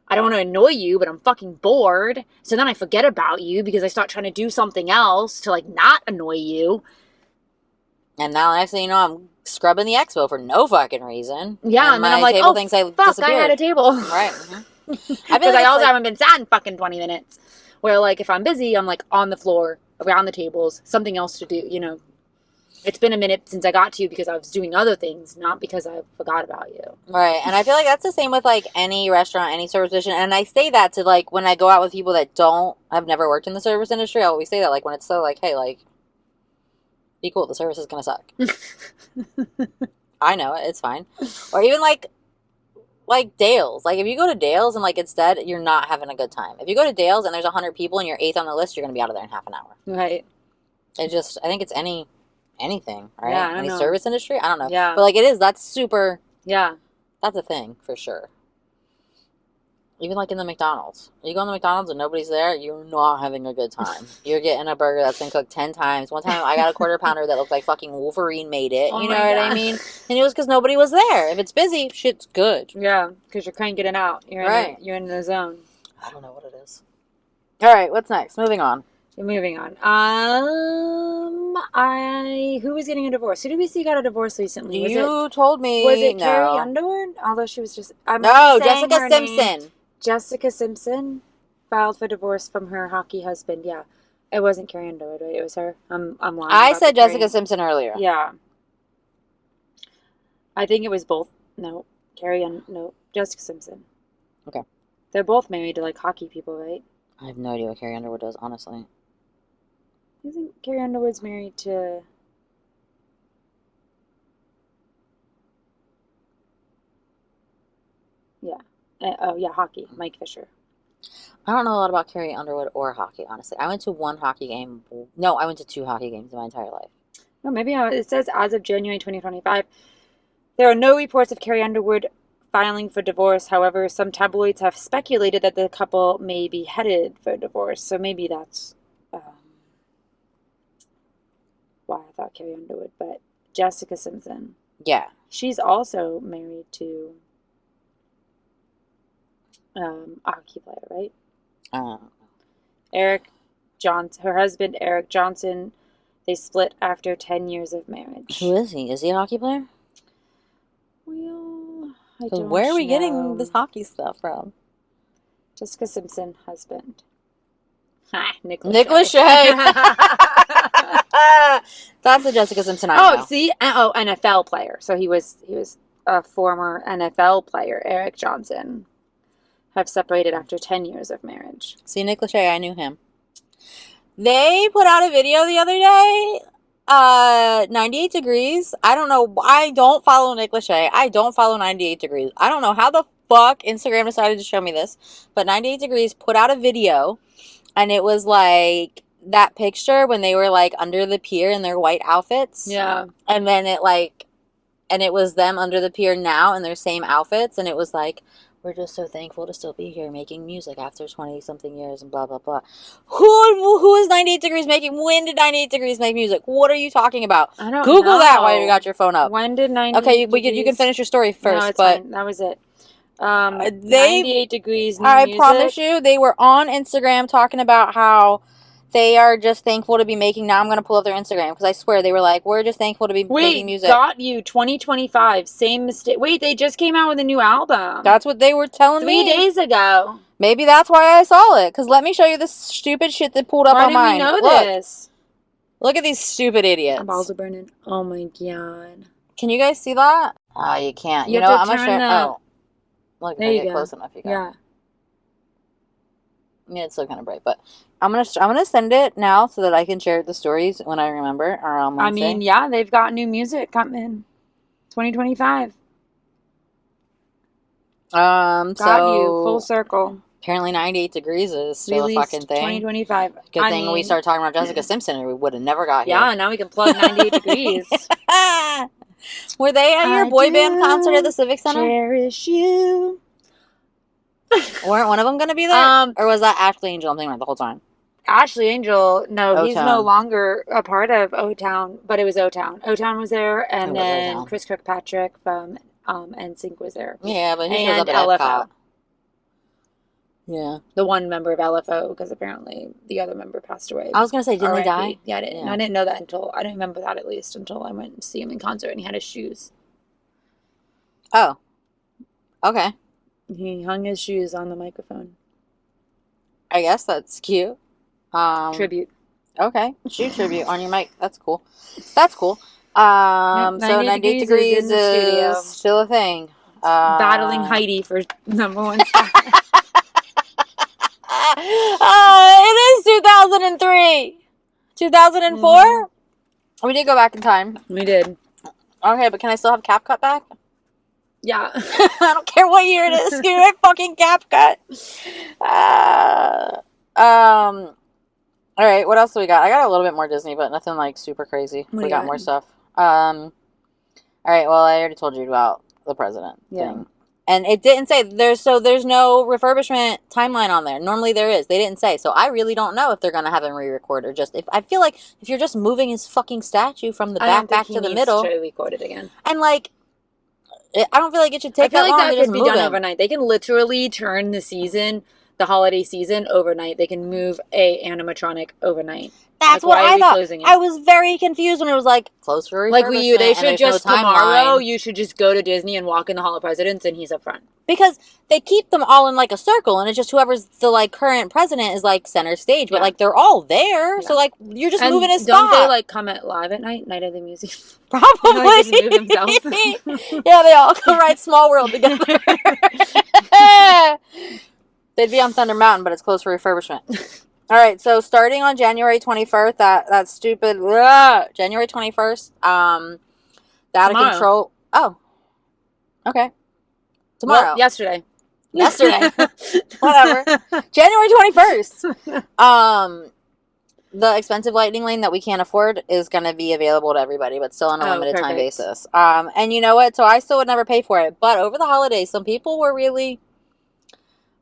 I don't want to annoy you, but I'm fucking bored. So then I forget about you because I start trying to do something else to like not annoy you. And now next thing you know, I'm scrubbing the expo for no fucking reason. Yeah, and then I'm like, oh, thinks I fuck, disappeared. I had a table. Right. Mm-hmm. Because I also haven't been sat in fucking 20 minutes. Where, like, if I'm busy, I'm, like, on the floor, around the tables, something else to do, you know. It's been a minute since I got to you because I was doing other things, not because I forgot about you. Right. And I feel like that's the same with, like, any restaurant, any service position. And I say that to, like, when I go out with people that have never worked in the service industry, I always say that, like, when it's so, like, hey, like, be cool, the service is going to suck. I know it, it's fine. Or even, like Dale's. Like, if you go to Dale's and, like, it's dead, you're not having a good time. If you go to Dale's and there's 100 people and you're 8th on the list, you're going to be out of there in half an hour. Right. I think it's anything, right? Yeah, I don't Any know. service industry? I don't know. Yeah. But, like, it is. That's super. Yeah. That's a thing, for sure. Even, like, in the McDonald's. You go in the McDonald's and nobody's there, you're not having a good time. You're getting a burger that's been cooked 10 times. One time, I got a quarter pounder that looked like fucking Wolverine made it. Oh you know my what God. I mean? And it was because nobody was there. If it's busy, shit's good. Yeah, because you're cranking it out. You're you're in the zone. I don't know what it is. All right, what's next? Moving on. Moving on. Who was getting a divorce? Who did we see got a divorce recently? You told me. Was it no. Carrie Underwood? Although she was just. No, Jessica Simpson. Jessica Simpson filed for divorce from her hockey husband. Yeah, it wasn't Carrie Underwood, right? It was her. I'm lying. I said Jessica Simpson earlier. Yeah. I think it was both. No, Jessica Simpson. Okay. They're both married to like hockey people, right? I have no idea what Carrie Underwood does, honestly. I think Carrie Underwood's married to. Yeah. Hockey. Mike Fisher. I don't know a lot about Carrie Underwood or hockey, honestly. I went to one hockey game. No, I went to 2 hockey games in my entire life. No, maybe it says as of January 2025, there are no reports of Carrie Underwood filing for divorce. However, some tabloids have speculated that the couple may be headed for divorce. So maybe that's why I thought Carrie Underwood. But Jessica Simpson. Yeah. She's also married to a hockey player, right? Eric Johnson, her husband, Eric Johnson, they split after 10 years of marriage. Who is he? Is he a hockey player? Well, where are we getting this hockey stuff from? Jessica Simpson, husband. Nick Lachey. That's the Jessica Simpson I know. Oh, see? NFL player. So he was a former NFL player, Eric Johnson. Have separated after 10 years of marriage. See, Nick Lachey, I knew him. They put out a video the other day. 98 Degrees. I don't know. I don't follow Nick Lachey. I don't follow 98 Degrees. I don't know how the fuck Instagram decided to show me this. But 98 Degrees put out a video. And it was like that picture when they were like under the pier in their white outfits. Yeah. And then it was them under the pier now in their same outfits. And it was like, we're just so thankful to still be here making music after 20-something years and blah, blah, blah. Who is 98 Degrees making? When did 98 Degrees make music? What are you talking about? I don't Google know. that while you got your phone up. When did 98 Okay, Degrees... you can finish your story first. No, it's but fine. That was it. 98 Degrees new I music. promise you, they were on Instagram talking about how they are just thankful to be making... Now I'm going to pull up their Instagram because I swear they were like, we're just thankful to be making music. Got you. 2025. Same mistake. Wait, they just came out with a new album. That's what they were telling me. 3 days ago. Maybe that's why I saw it. Because let me show you this stupid shit that pulled up on mine. Why didn't we know this? Look at these stupid idiots. My balls are burning. Oh my god. Can you guys see that? Oh, you can't. You know what? I'm going to share... Oh. Look, if I get close enough, you go. Yeah. Yeah, it's still kind of bright, but I'm gonna send it now so that I can share the stories when I remember or on Wednesday. I mean, yeah, they've got new music coming. 2025. Got you full circle. Apparently 98 degrees is still a Released fucking thing. 2025. Good thing we started talking about Jessica Simpson or we would have never got here. Yeah, now we can plug 98 degrees. Were they at your boy band concert at the Civic Center? Cherish you. Weren't one of them going to be there? Or was that Ashley Angel I'm thinking about the whole time? Ashley Angel, no, he's O-Town. no longer a part of O-Town, but it was O-Town. O-Town was there, and then O-Town. Chris Kirkpatrick from NSYNC was there. Yeah, but he shows And up at LFO. Epcot. Yeah. The one member of LFO, because apparently the other member passed away. I was going to say, didn't they die? Yeah, I didn't. I didn't know that I didn't remember that at least until I went to see him in concert and he had his shoes. Oh. Okay. He hung his shoes on the microphone. I guess that's cute. Tribute. Okay. Shoe tribute on your mic. That's cool. That's cool. So 98 degrees is still a thing. Battling Heidi for #1 spot. It is 2003. 2004? Mm-hmm. We did go back in time. We did. Okay, but can I still have CapCut back? Yeah. I don't care what year it is. Give me my fucking CapCut. All right, what else do we got? I got a little bit more Disney, but nothing like super crazy. We got more stuff. All right, well, I already told you about the president thing. And it didn't say there's no refurbishment timeline on there. Normally there is. They didn't say. So I really don't know if they're going to have him re-record or just I feel like if you're just moving his fucking statue from the back to the middle. To record it again. And like I don't feel like it should take that long. I feel like that could be done overnight. They can literally turn the holiday season overnight. They can move a animatronic overnight. That's what I thought. I was very confused when it was like close for refurbishment. They should just tomorrow. You should just go to Disney and walk in the Hall of Presidents, and he's up front. Because they keep them all in like a circle, and it's just whoever's the like current president is like center stage, but like they're all there. Yeah. So like you're just moving his spot. Don't they like come at live at night of the museum? Probably. Like, just move themselves. Yeah, they all come ride Small World together. They'd be on Thunder Mountain, but it's closed for refurbishment. All right, so starting on January 21st, that stupid January 21st, out of control. Oh, okay. Tomorrow. Well, yesterday. Whatever. January 21st. The expensive lightning lane that we can't afford is going to be available to everybody, but still on a limited time basis. And you know what? So I still would never pay for it, but over the holidays, some people were really.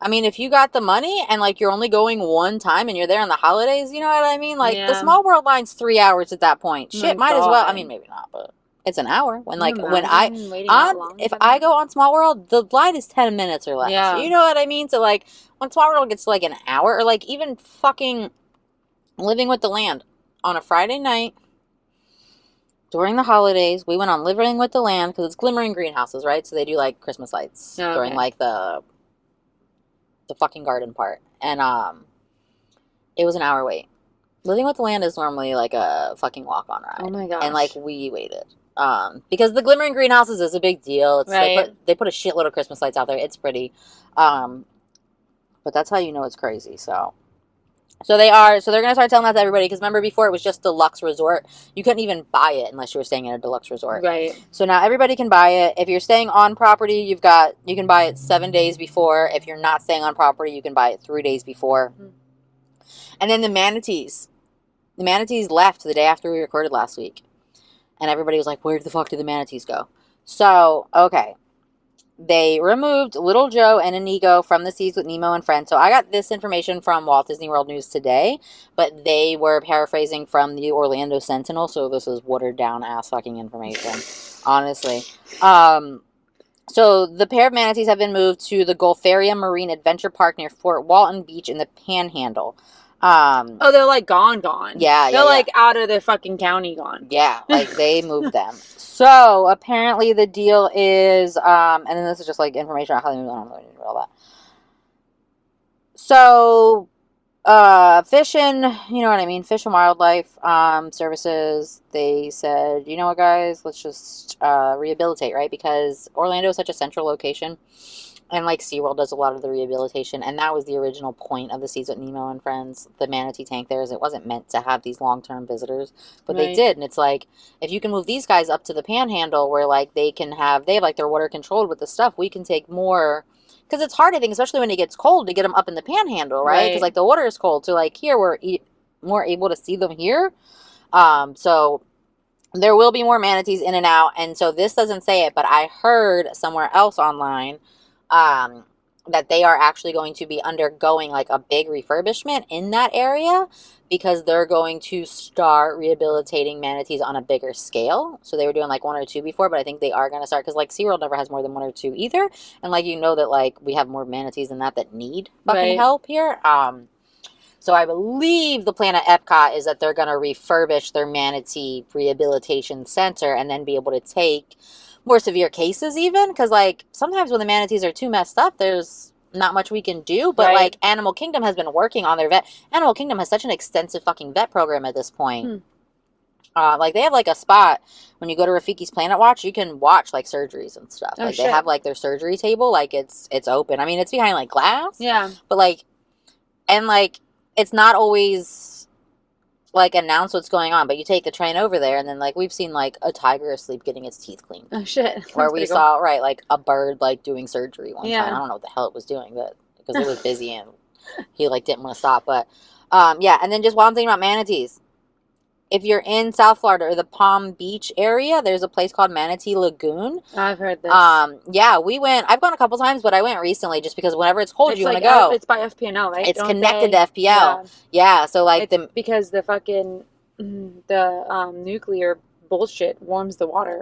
I mean, if you got the money and, like, you're only going one time and you're there on the holidays, you know what I mean? Like, the Small World line's 3 hours at that point. Shit, might as well. I mean, maybe not, but it's an hour. If I go on Small World, the line is 10 minutes or less. Yeah. You know what I mean? So, like, when Small World gets to, like, an hour or, like, even fucking Living with the Land on a Friday night during the holidays, we went on Living with the Land because it's glimmering greenhouses, right? So they do, like, Christmas lights during, like, the fucking garden part, and it was an hour wait. Living with the Land is normally like a fucking walk-on ride. Oh my gosh. And like we waited because the glimmering greenhouses is a big deal. It's they put a shitload of Christmas lights out there. It's pretty, but that's how you know it's crazy. So they're gonna start telling that to everybody, because remember before it was just deluxe resort. You couldn't even buy it unless you were staying in a deluxe resort. Right. So now everybody can buy it. If you're staying on property, you can buy it 7 days before. If you're not staying on property, you can buy it 3 days before. Mm-hmm. And then the manatees left the day after we recorded last week. And everybody was like, where the fuck did the manatees go? So, okay. They removed Little Joe and Inigo from the Seas with Nemo and Friends. So I got this information from Walt Disney World News today, but they were paraphrasing from the Orlando Sentinel, so this is watered down ass fucking information, honestly. So the pair of manatees have been moved to the Gulfaria Marine Adventure Park near Fort Walton Beach in the Panhandle. They're like gone. Yeah, they're like out of the fucking county gone. Yeah, like they moved them. So apparently the deal is, and then this is just like information on how they moved on. I'm going to do all that. So, Fish and Wildlife Services, they said, you know what, guys, let's just rehabilitate, right? Because Orlando is such a central location. And, like, SeaWorld does a lot of the rehabilitation. And that was the original point of the Seas with Nemo and Friends, the manatee tank there, is it wasn't meant to have these long-term visitors. But they did. And it's like, if you can move these guys up to the Panhandle where, like, they have, like, their water controlled with the stuff, we can take more because it's hard, I think, especially when it gets cold, to get them up in the panhandle, right? Because, like, the water is cold. So, like, here, we're more able to see them here. So there will be more manatees in and out. And so this doesn't say it, but I heard somewhere else online that they are actually going to be undergoing, like, a big refurbishment in that area, because they're going to start rehabilitating manatees on a bigger scale. So they were doing like 1 or 2 before, but I think they are going to start, because like SeaWorld never has more than 1 or 2 either. And like, that like we have more manatees than that need fucking help here. So I believe the plan at Epcot is that they're going to refurbish their manatee rehabilitation center and then be able to take more severe cases even. Because like sometimes when the manatees are too messed up, there's not much we can do. But like Animal Kingdom has been working on their vet. Animal Kingdom has such an extensive fucking vet program at this point. Like they have like a spot when you go to Rafiki's Planet Watch, you can watch like surgeries and stuff. Like they have like their surgery table, like it's open. I mean, it's behind like glass. Yeah. But like, and like, it's not always like announced what's going on, but you take the train over there, and then like we've seen like a tiger asleep getting its teeth cleaned. Oh shit! Or we saw like a bird like doing surgery one time. I don't know what the hell it was doing, but because it was busy and he like didn't want to stop. But yeah, and then just one thing about manatees. If you're in South Florida or the Palm Beach area, there's a place called Manatee Lagoon. I've heard this. Yeah, we went. I've gone a couple times, but I went recently just because whenever it's cold, you want to go. It's by FPNL, right? It's connected to FPL. Yeah, so like because the fucking nuclear bullshit warms the water.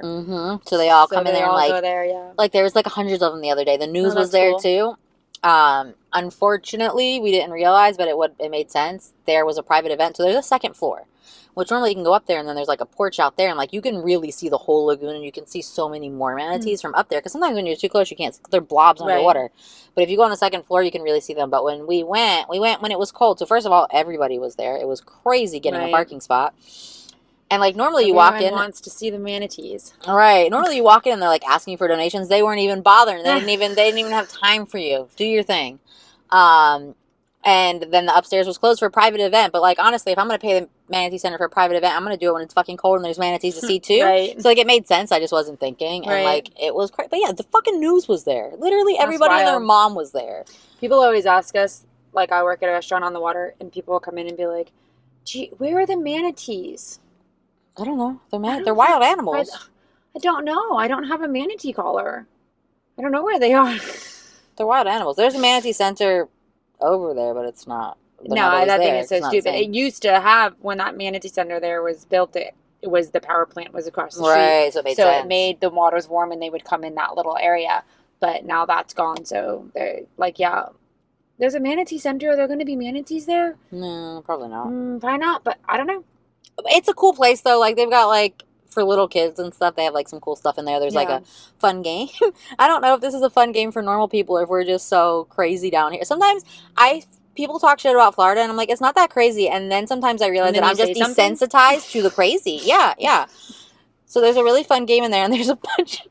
So they all come in there and like go there, like there was like hundreds of them the other day. The news was there too. Unfortunately, we didn't realize, but it made sense. There was a private event, so there's a second floor, which normally you can go up there, and then there's like a porch out there, and like you can really see the whole lagoon, and you can see so many more manatees from up there. Because sometimes when you're too close, you can't. They're blobs underwater. But if you go on the second floor, you can really see them. But when we went when it was cold. So first of all, everybody was there. It was crazy getting a parking spot. And like normally you walk in, wants to see the manatees. All right. Normally you walk in and they're like asking for donations. They weren't even bothering. They didn't even have time for you. Do your thing. And then the upstairs was closed for a private event. But like honestly, if I'm gonna pay the manatee center for a private event, I'm gonna do it when it's fucking cold and there's manatees to see too. So like it made sense. I just wasn't thinking, and like it was crazy. But yeah, the fucking news was there. Literally everybody and their mom was there. People always ask us, like I work at a restaurant on the water, and people will come in and be like, "Gee, where are the manatees?" I don't know. They're wild animals. I don't know. I don't have a manatee collar. I don't know where they are. They're wild animals. There's a manatee center over there, but it's not. No, that thing is so stupid. It used to have, when that manatee center there was built, it was the power plant was across the street. Right, so it made sense. It made the waters warm, and they would come in that little area. But now that's gone, so they're like, yeah. There's a manatee center. Are there going to be manatees there? No, probably not. Probably not, but I don't know. It's a cool place though. Like they've got like for little kids and stuff. They have like some cool stuff in there. There's like a fun game. I don't know if this is a fun game for normal people or if we're just so crazy down here. Sometimes people talk shit about Florida and I'm like, it's not that crazy. And then sometimes I realize that I'm just desensitized to the crazy. Yeah. So there's a really fun game in there, and there's a bunch.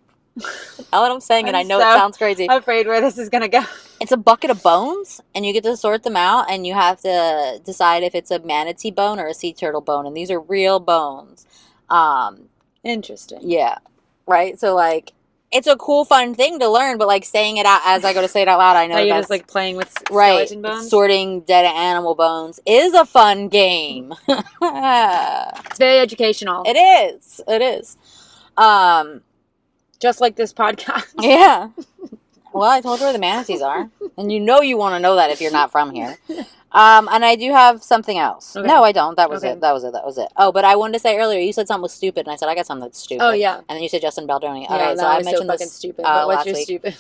Now that I'm saying it, I know it sounds crazy. I'm afraid where this is gonna go. It's a bucket of bones, and you get to sort them out, and you have to decide if it's a manatee bone or a sea turtle bone, and these are real bones. Interesting. Yeah. Right? So, like, it's a cool, fun thing to learn, but, like, saying it out as I go to say it out loud, I know you're just, like, playing with skeleton bones? Sorting dead animal bones is a fun game. It's very educational. It is. Just like this podcast. Yeah. Well, I told you where the manatees are. And you want to know that if you're not from here. And I do have something else. Okay. No, I don't. That was it. Oh, but I wanted to say earlier, you said something was stupid, and I said, I got something that's stupid. Oh, yeah. And then you said Justin Baldoni. Yeah, okay, so I mentioned this stupid. But what's your stupid?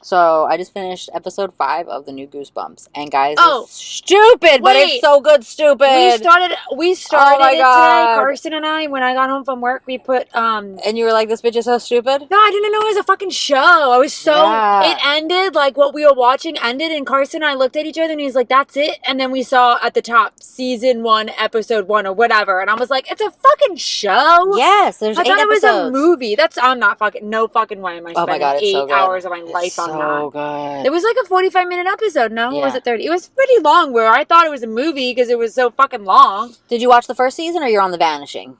So I just finished episode 5 of the new Goosebumps, and guys, it's stupid, but it's so good, stupid. We started it today, Carson and I. When I got home from work, we put and you were like, "This bitch is so stupid." No, I didn't know it was a fucking show. I was it ended like what we were watching ended, and Carson and I looked at each other, and he's like, "That's it." And then we saw at the top season 1, episode 1, or whatever, and I was like, "It's a fucking show." Yes, there's 8 episodes. I thought it was a movie. I'm not fucking. No fucking way am I spending 8 hours of my life on that. So good. It was like a 45-minute episode, no? Or was it 30? It was pretty long, where I thought it was a movie because it was so fucking long. Did you watch the first season, or you're on The Vanishing?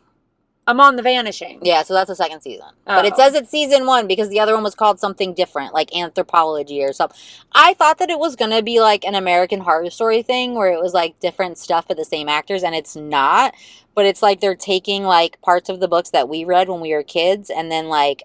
I'm on The Vanishing. Yeah, so that's the second season. Oh. But it says it's season 1 because the other one was called something different, like Anthropology or something. I thought that it was going to be like an American Horror Story thing where it was like different stuff for the same actors, and it's not. But it's like they're taking like parts of the books that we read when we were kids, and then like,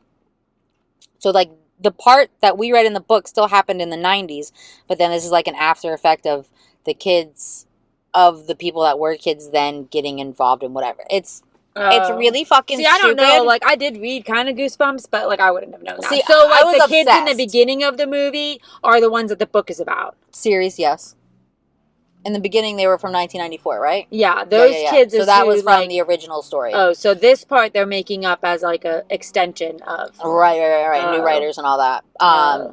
so like the part that we read in the book still happened in the 90s, but then this is like an after effect of the kids, of the people that were kids then getting involved in whatever. It's really fucking See, I don't stupid. know. Like, I did read kind of Goosebumps, but like I wouldn't have known that. See, so like I was the kids in the obsessed. beginning of the movie are the ones that the book is about. Series, yes. In the beginning, they were from 1994, right? Yeah, those kids. So that was from the original story. Oh, so this part they're making up as like a extension of. Right. New writers and all that.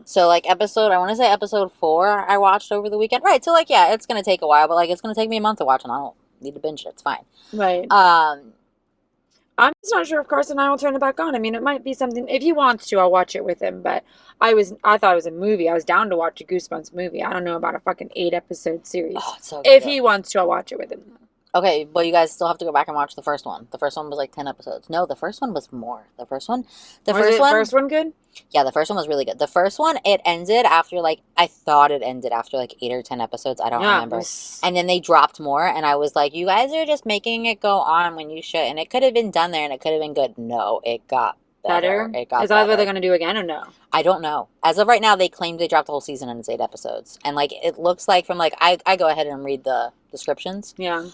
So like I want to say episode 4 I watched over the weekend. Right. So like, yeah, it's going to take a while, but like it's going to take me a month to watch, and I don't need to binge it. It's fine. Right. I'm just not sure if Carson and I will turn it back on. I mean, it might be something. If he wants to, I'll watch it with him. But I thought it was a movie. I was down to watch a Goosebumps movie. I don't know about a fucking 8-episode series. Oh, it's so good. If he wants to, I'll watch it with him. Okay, well, you guys still have to go back and watch the first one. The first one was like 10 episodes. No, the first one was more. The first one good? Yeah, the first one was really good. The first one, it ended after like, I thought it ended after like 8 or 10 episodes. I don't remember. And then they dropped more, and I was like, you guys are just making it go on when you should. And it could have been done there, and it could have been good. No, it got better. Is that what they're going to do again or no? I don't know. As of right now, they claim they dropped the whole season and it's 8 episodes. And like, it looks like from like, I go ahead and read the descriptions. Yeah.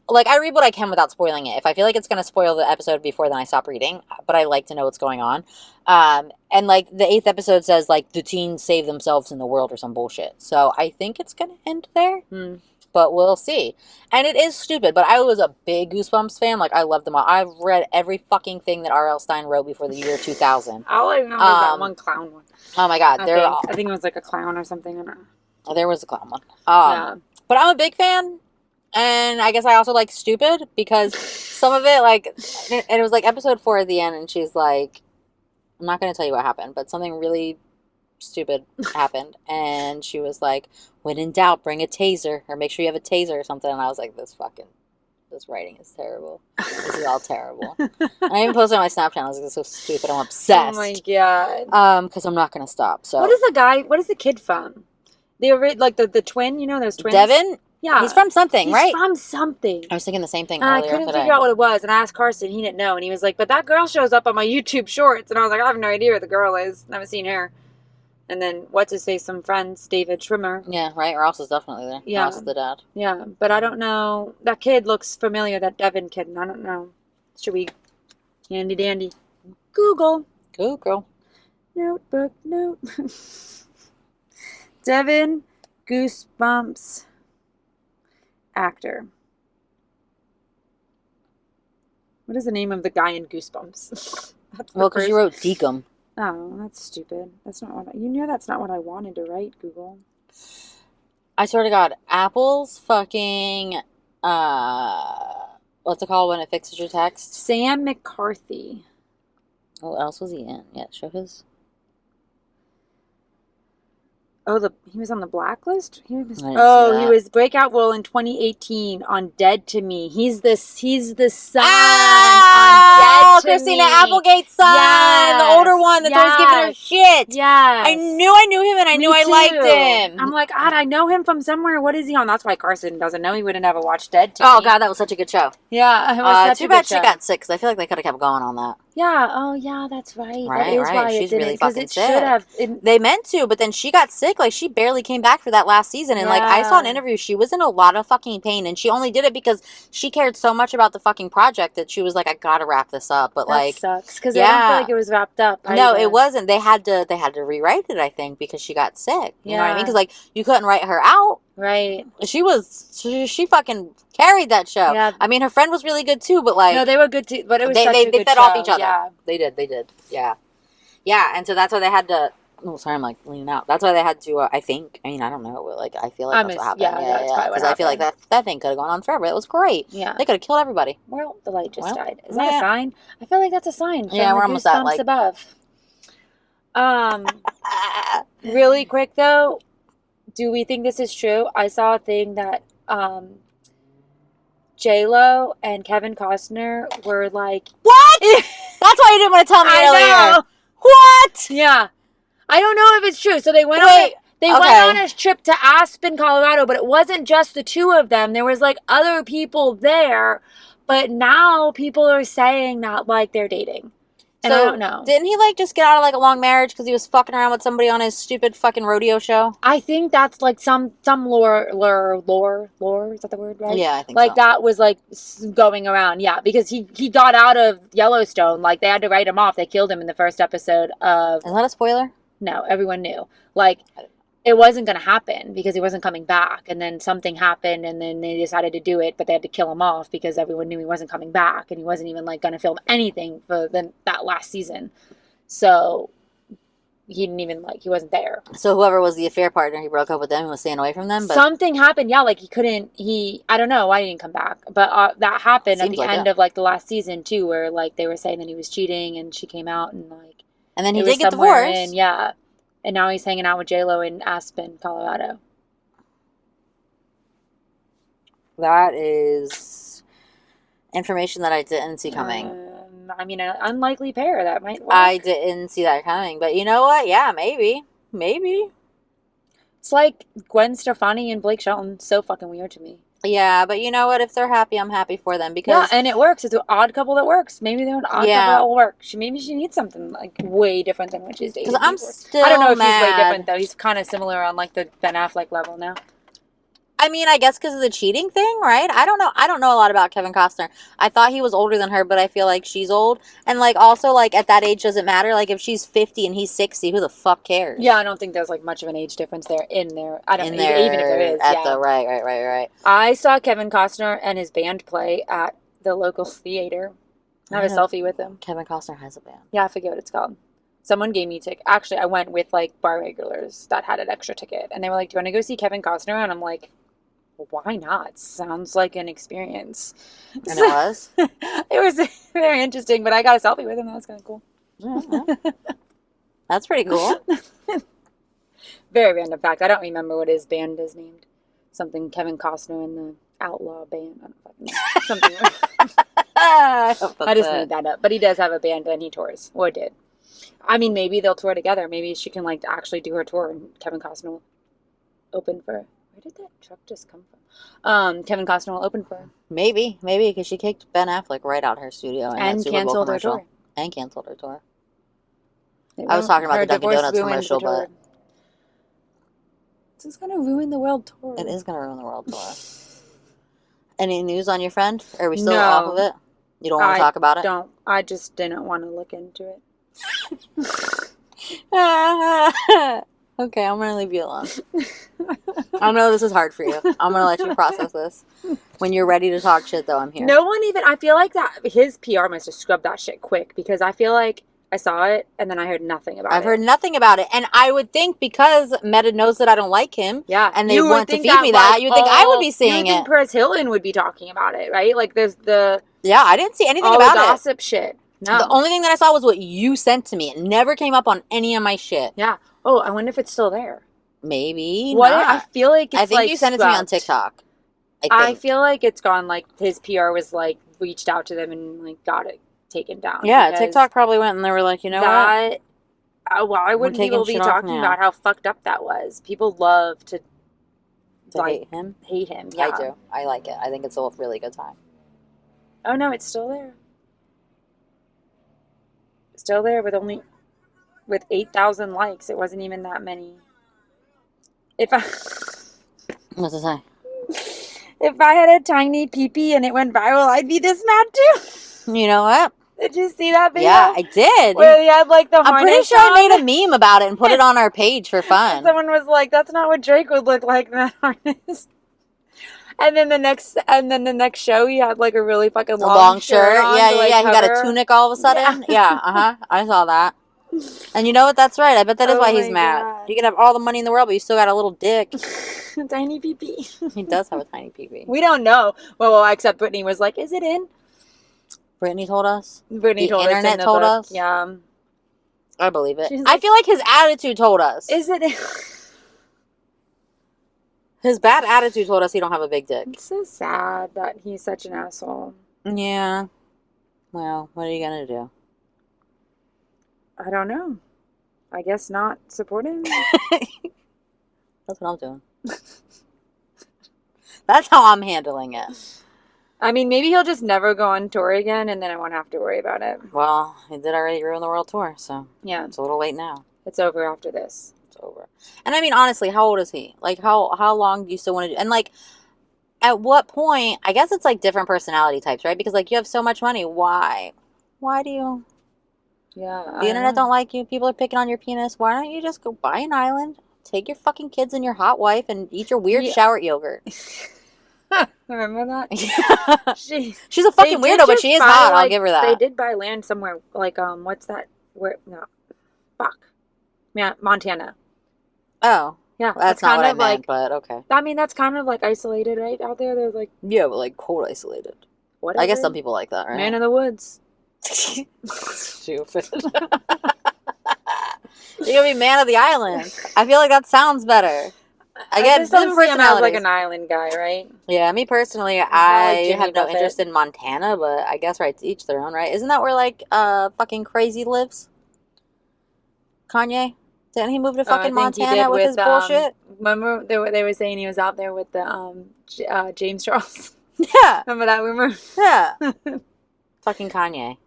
Like I read what I can without spoiling it. If I feel like it's going to spoil the episode before, then I stop reading, but I like to know what's going on. And like the 8th episode says like the teens save themselves in the world or some bullshit. So I think it's going to end there, but we'll see. And it is stupid, but I was a big Goosebumps fan. Like I loved them all. I've read every fucking thing that R.L. Stein wrote before the year 2000. All I remember is that one clown one. Oh my God. I think it was like a clown or something. I don't know. There was a clown one. But I'm a big fan. And I guess I also like stupid because some of it, like, and it was like episode 4 at the end, and she's like, I'm not going to tell you what happened, but something really stupid happened. And she was like, when in doubt, bring a taser, or make sure you have a taser or something. And I was like, this writing is terrible. This is all terrible. And I even posted on my Snapchat. I was like, this is so stupid. I'm obsessed. Oh my God. Because I'm not going to stop. So what is the kid from? Like the twin, you know, those twins? Devin? Yeah. He's from something, right? He's from something. I was thinking the same thing I earlier couldn't today. figure out what it was, and I asked Carson. He didn't know, and he was like, but that girl shows up on my YouTube shorts. And I was like, I have no idea who the girl is. I haven't seen her. And then, some friends, David Schwimmer. Yeah, right? Ross is definitely there. Yeah. Ross is the dad. Yeah, but I don't know. That kid looks familiar, that Devin kid, and I don't know. Should we handy dandy Google? Notebook, note. Devin Goosebumps actor. What is the name of the guy in Goosebumps? Well, because you wrote Deacon. Oh, that's stupid. That's not what you know. That's not what I wanted to write. Google. I swear to God, Apple's fucking what's it called when it fixes your text? Sam McCarthy. What else was he in? Yeah, show his. Oh, he was on the blacklist? He was breakout role in 2018 on Dead to Me. He's the son on Dead to Christina Me. Applegate's son, the older one that's always giving her shit. Yeah. I knew him, and I knew I liked him. I'm like, God, I know him from somewhere. What is he on? That's why Carson doesn't know. He would have never watched Dead to Me. Oh, God, that was such a good show. Yeah, it was such too a bad good she show. got sick, because I feel like they could have kept going on that. Yeah, oh yeah, that's right. Right, that is why She's it really didn't, fucking it sick. should have. They meant to, but then she got sick. Like, she barely came back for that last season. And, like, I saw an interview. She was in a lot of fucking pain. And she only did it because she cared so much about the fucking project that she was like, I gotta wrap this up. But, that like... sucks. Because I don't feel like it was wrapped up. No, it wasn't. They had to rewrite it, I think, because she got sick. You know what I mean? Because, like, you couldn't write her out. Right. She fucking carried that show. Yeah. I mean, her friend was really good, too, but, like... No, they were good, too, but it was such a good They fed show. off each other. Yeah. They did. Yeah. Yeah, and so that's why they had to... Oh, sorry, I'm, like, leaning out. That's why they had to, I think... I mean, I don't know, but, like, I feel like that's what happened. Yeah. Because I feel like that thing could have gone on forever. It was great. Yeah. They could have killed everybody. Well, the light just died. Is that a sign? I feel like that's a sign. Yeah, we're almost at, like... above. Really quick, though... Do we think this is true? I saw a thing that J-Lo and Kevin Costner were like... What? That's why you didn't want to tell me earlier. know. What? Yeah. I don't know if it's true. So they went went on a trip to Aspen, Colorado, but it wasn't just the two of them. There was like other people there, but now people are saying that like they're dating. And I don't know. Didn't he like just get out of like a long marriage because he was fucking around with somebody on his stupid fucking rodeo show? I think that's like some lore, is that the word, right? Yeah, I think like so. that was like going around, yeah, because he got out of Yellowstone. Like they had to write him off. They killed him in the first episode of... Is that a spoiler? No, everyone knew. Like it wasn't going to happen because he wasn't coming back, and then something happened, and then they decided to do it, but they had to kill him off because everyone knew he wasn't coming back, and he wasn't even like going to film anything for that last season. So he didn't even he wasn't there. So whoever was the affair partner, he broke up with them and was staying away from them. But something happened, yeah. Like I don't know why he didn't come back, but that happened at the end of like the last season too, where like they were saying that he was cheating, and she came out and like, and then he did get divorced. Yeah. And now he's hanging out with J-Lo in Aspen, Colorado. That is information that I didn't see coming. I mean, an unlikely pair that might work. I didn't see that coming, but you know what? Yeah, maybe. It's like Gwen Stefani and Blake Shelton. So fucking weird to me. Yeah, but you know what? If they're happy, I'm happy for them because and it works. It's an odd couple that works. Maybe they're an odd couple that will work. Maybe she needs something like way different than what she's dating. Because I'm still I don't know if mad. he's way different though. He's kind of similar on like the Ben Affleck level now. I mean, I guess because of the cheating thing, right? I don't know. I don't know a lot about Kevin Costner. I thought he was older than her, but I feel like she's old. And, like, also, like, at that age doesn't matter. Like, if she's 50 and he's 60, who the fuck cares? Yeah, I don't think there's, like, much of an age difference there in there. I don't know, even if there is. Right. I saw Kevin Costner and his band play at the local theater. I have a selfie with him. Kevin Costner has a band. Yeah, I forget what it's called. Someone gave me a ticket. Actually, I went with, like, bar regulars that had an extra ticket. And they were like, do you want to go see Kevin Costner? And I'm like... why not? Sounds like an experience. And it was? It was very interesting, but I got a selfie with him. That was kind of cool. Yeah. That's pretty cool. Very random fact. I don't remember what his band is named. Something Kevin Costner and the Outlaw Band. I don't fucking know. Something. I just made that up. But he does have a band and he tours. Or did. I mean, maybe they'll tour together. Maybe she can like actually do her tour and Kevin Costner will open for her. Where did that truck just come from? Kevin Costner will open for her. Maybe, because she kicked Ben Affleck right out of her studio and canceled her tour. And canceled her tour. I was talking about the Dunkin' Donuts commercial, but this is gonna ruin the world tour. It is gonna ruin the world tour. Any news on your friend? Are we still off of it? You don't want to talk about it? I just didn't want to look into it. Okay, I'm going to leave you alone. I know this is hard for you. I'm going to let you process this. When you're ready to talk shit, though, I'm here. No one even... I feel like that his PR must have scrubbed that shit quick because I feel like I saw it and then I heard nothing about it. I've heard nothing about it. And I would think because Meta knows that I don't like him and they want to feed me that, you would think I would be seeing it. You would think Perez Hilton would be talking about it, right? Like there's the... Yeah, I didn't see anything about all the gossip shit. No. The only thing that I saw was what you sent to me. It never came up on any of my shit. Yeah. Oh, I wonder if it's still there. Maybe not. I feel like it's I think you sent it to me on TikTok. I feel like it's gone, like, his PR was, like, reached out to them and, like, got it taken down. Yeah, TikTok probably went and they were like, you know what? Why wouldn't people be talking about how fucked up that was? People love to hate him? Hate him, yeah. I do. I like it. I think it's a really good time. Oh, no, it's still there. Still there with 8,000 likes. It wasn't even that many. What's it say? If I had a tiny peepee and it went viral, I'd be this mad too. You know what? Did you see that video? Yeah, I did. Where he had like the harness. I'm pretty sure I made a meme about it and put it on our page for fun. And someone was like, "That's not what Drake would look like in that harness." And then the next show, he had like a really fucking long shirt. On yeah. Like, He got a tunic all of a sudden. Yeah. I saw that. And you know what? That's right. I bet that is why he's mad. God. You can have all the money in the world, but you still got a little dick. Tiny pee-pee. He does have a tiny pee-pee. We don't know. Well, except Brittany was like, "Is it in?" Brittany told us. Brittany told us. The internet told us. Yeah. I believe it. Like, I feel like his attitude told us. Is it in? His bad attitude told us he don't have a big dick. It's so sad that he's such an asshole. Yeah. Well, what are you gonna do? I don't know. I guess not support him. That's what I'm doing. That's how I'm handling it. I mean, maybe he'll just never go on tour again, and then I won't have to worry about it. Well, he did already ruin the world tour, so Yeah, it's a little late now. it's over after this. It's over. And I mean, honestly, how old is he? Like, how long do you still want to do? And like, at what point? I guess it's like different personality types, right? Because like you have so much money. Why do you? Yeah, The internet don't like you. People are picking on your penis. Why don't you just go buy an island, take your fucking kids and your hot wife, and eat your weird shower yogurt? Remember that? Yeah. She's a They fucking did weirdo, but just she is buy, hot. I'll like, give her that. They did buy land somewhere, like what's that? Where? No, fuck. Yeah, Montana. Oh, Yeah, that's not kind what I of meant, like. but okay. I mean, that's kind of like isolated, right? Out there, they're like Yeah, but like cold isolated. whatever. I guess some people like that, right? Man in the woods. Stupid. You're gonna be man of the island. I feel like that sounds better. I get just don't different see him as like personalities. an island guy, right? Yeah, me personally, not I like Jimmy have no Buffett. interest in Montana, but I guess right to each their own, right? Isn't that where like fucking Crazy lives? Kanye? Didn't he move to I fucking think he Montana did with his bullshit? Remember they were saying he was out there with the James Charles. Yeah. Remember that rumor? Yeah. Fucking Kanye.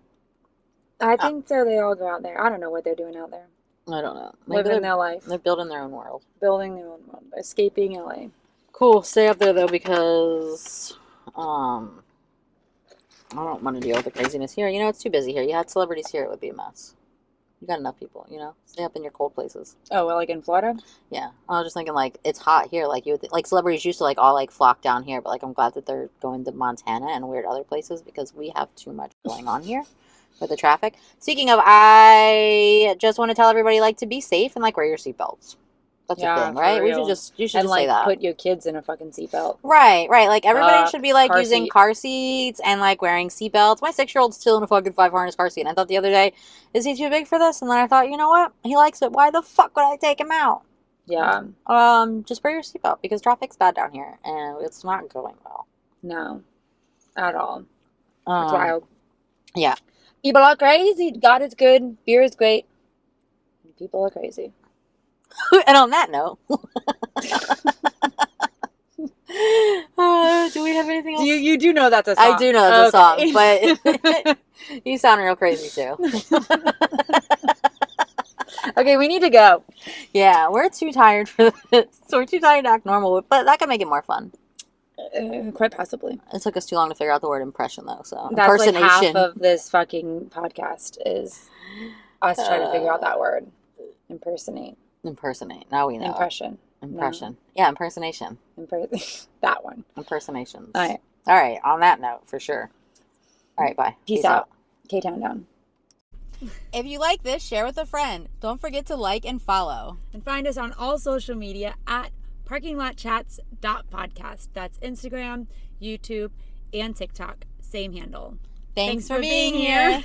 I think so. They all go out there. I don't know what they're doing out there. I don't know. Maybe Living their life, they're building their own world. building their own world, escaping LA. Cool. Stay up there though because I don't want to deal with the craziness here. You know, it's too busy here. You had celebrities here, it would be a mess. You got enough people, you know? Stay up in your cold places. Oh, well, like in Florida? Yeah. I was just thinking, like, it's hot here. Like, you would like, celebrities used to, like, all, like, flock down here. But, like, I'm glad that they're going to Montana and weird other places because we have too much going on here with the traffic. Speaking of, I just want to tell everybody, like, to be safe and, like, wear your seatbelts. That's a thing, right? You should just and, say like, that. put your kids in a fucking seatbelt. Right. Like, everybody should be, like, car using seat. car seats and, like, wearing seatbelts. My 6-year-old's still in a fucking 5-harness car seat. And I thought the other day, is he too big for this? And then I thought, you know what? He likes it. Why the fuck would I take him out? Yeah. Just wear your seatbelt because traffic's bad down here and it's not going well. No. At all. It's wild. Yeah. People are crazy. God is good. Beer is great. People are crazy. And on that note, do we have anything else? You do know that's a song. I do know that's a song, but you sound real crazy too. Okay, we need to go. Yeah, we're too tired for this. So we're too tired to act normal, but that could make it more fun. Quite possibly. It took us too long to figure out the word impression, though. So That's like impersonation. half of this fucking podcast is us trying to figure out that word. Impersonate. Now we know. Impression. No. Yeah, impersonation. That one. Impersonations. All right. On that note, for sure. All right, bye. Peace out. K-Town down. If you like this, share with a friend. Don't forget to like and follow. And find us on all social media at parkinglotchats.podcast. That's Instagram, YouTube, and TikTok. Same handle. Thanks for being here.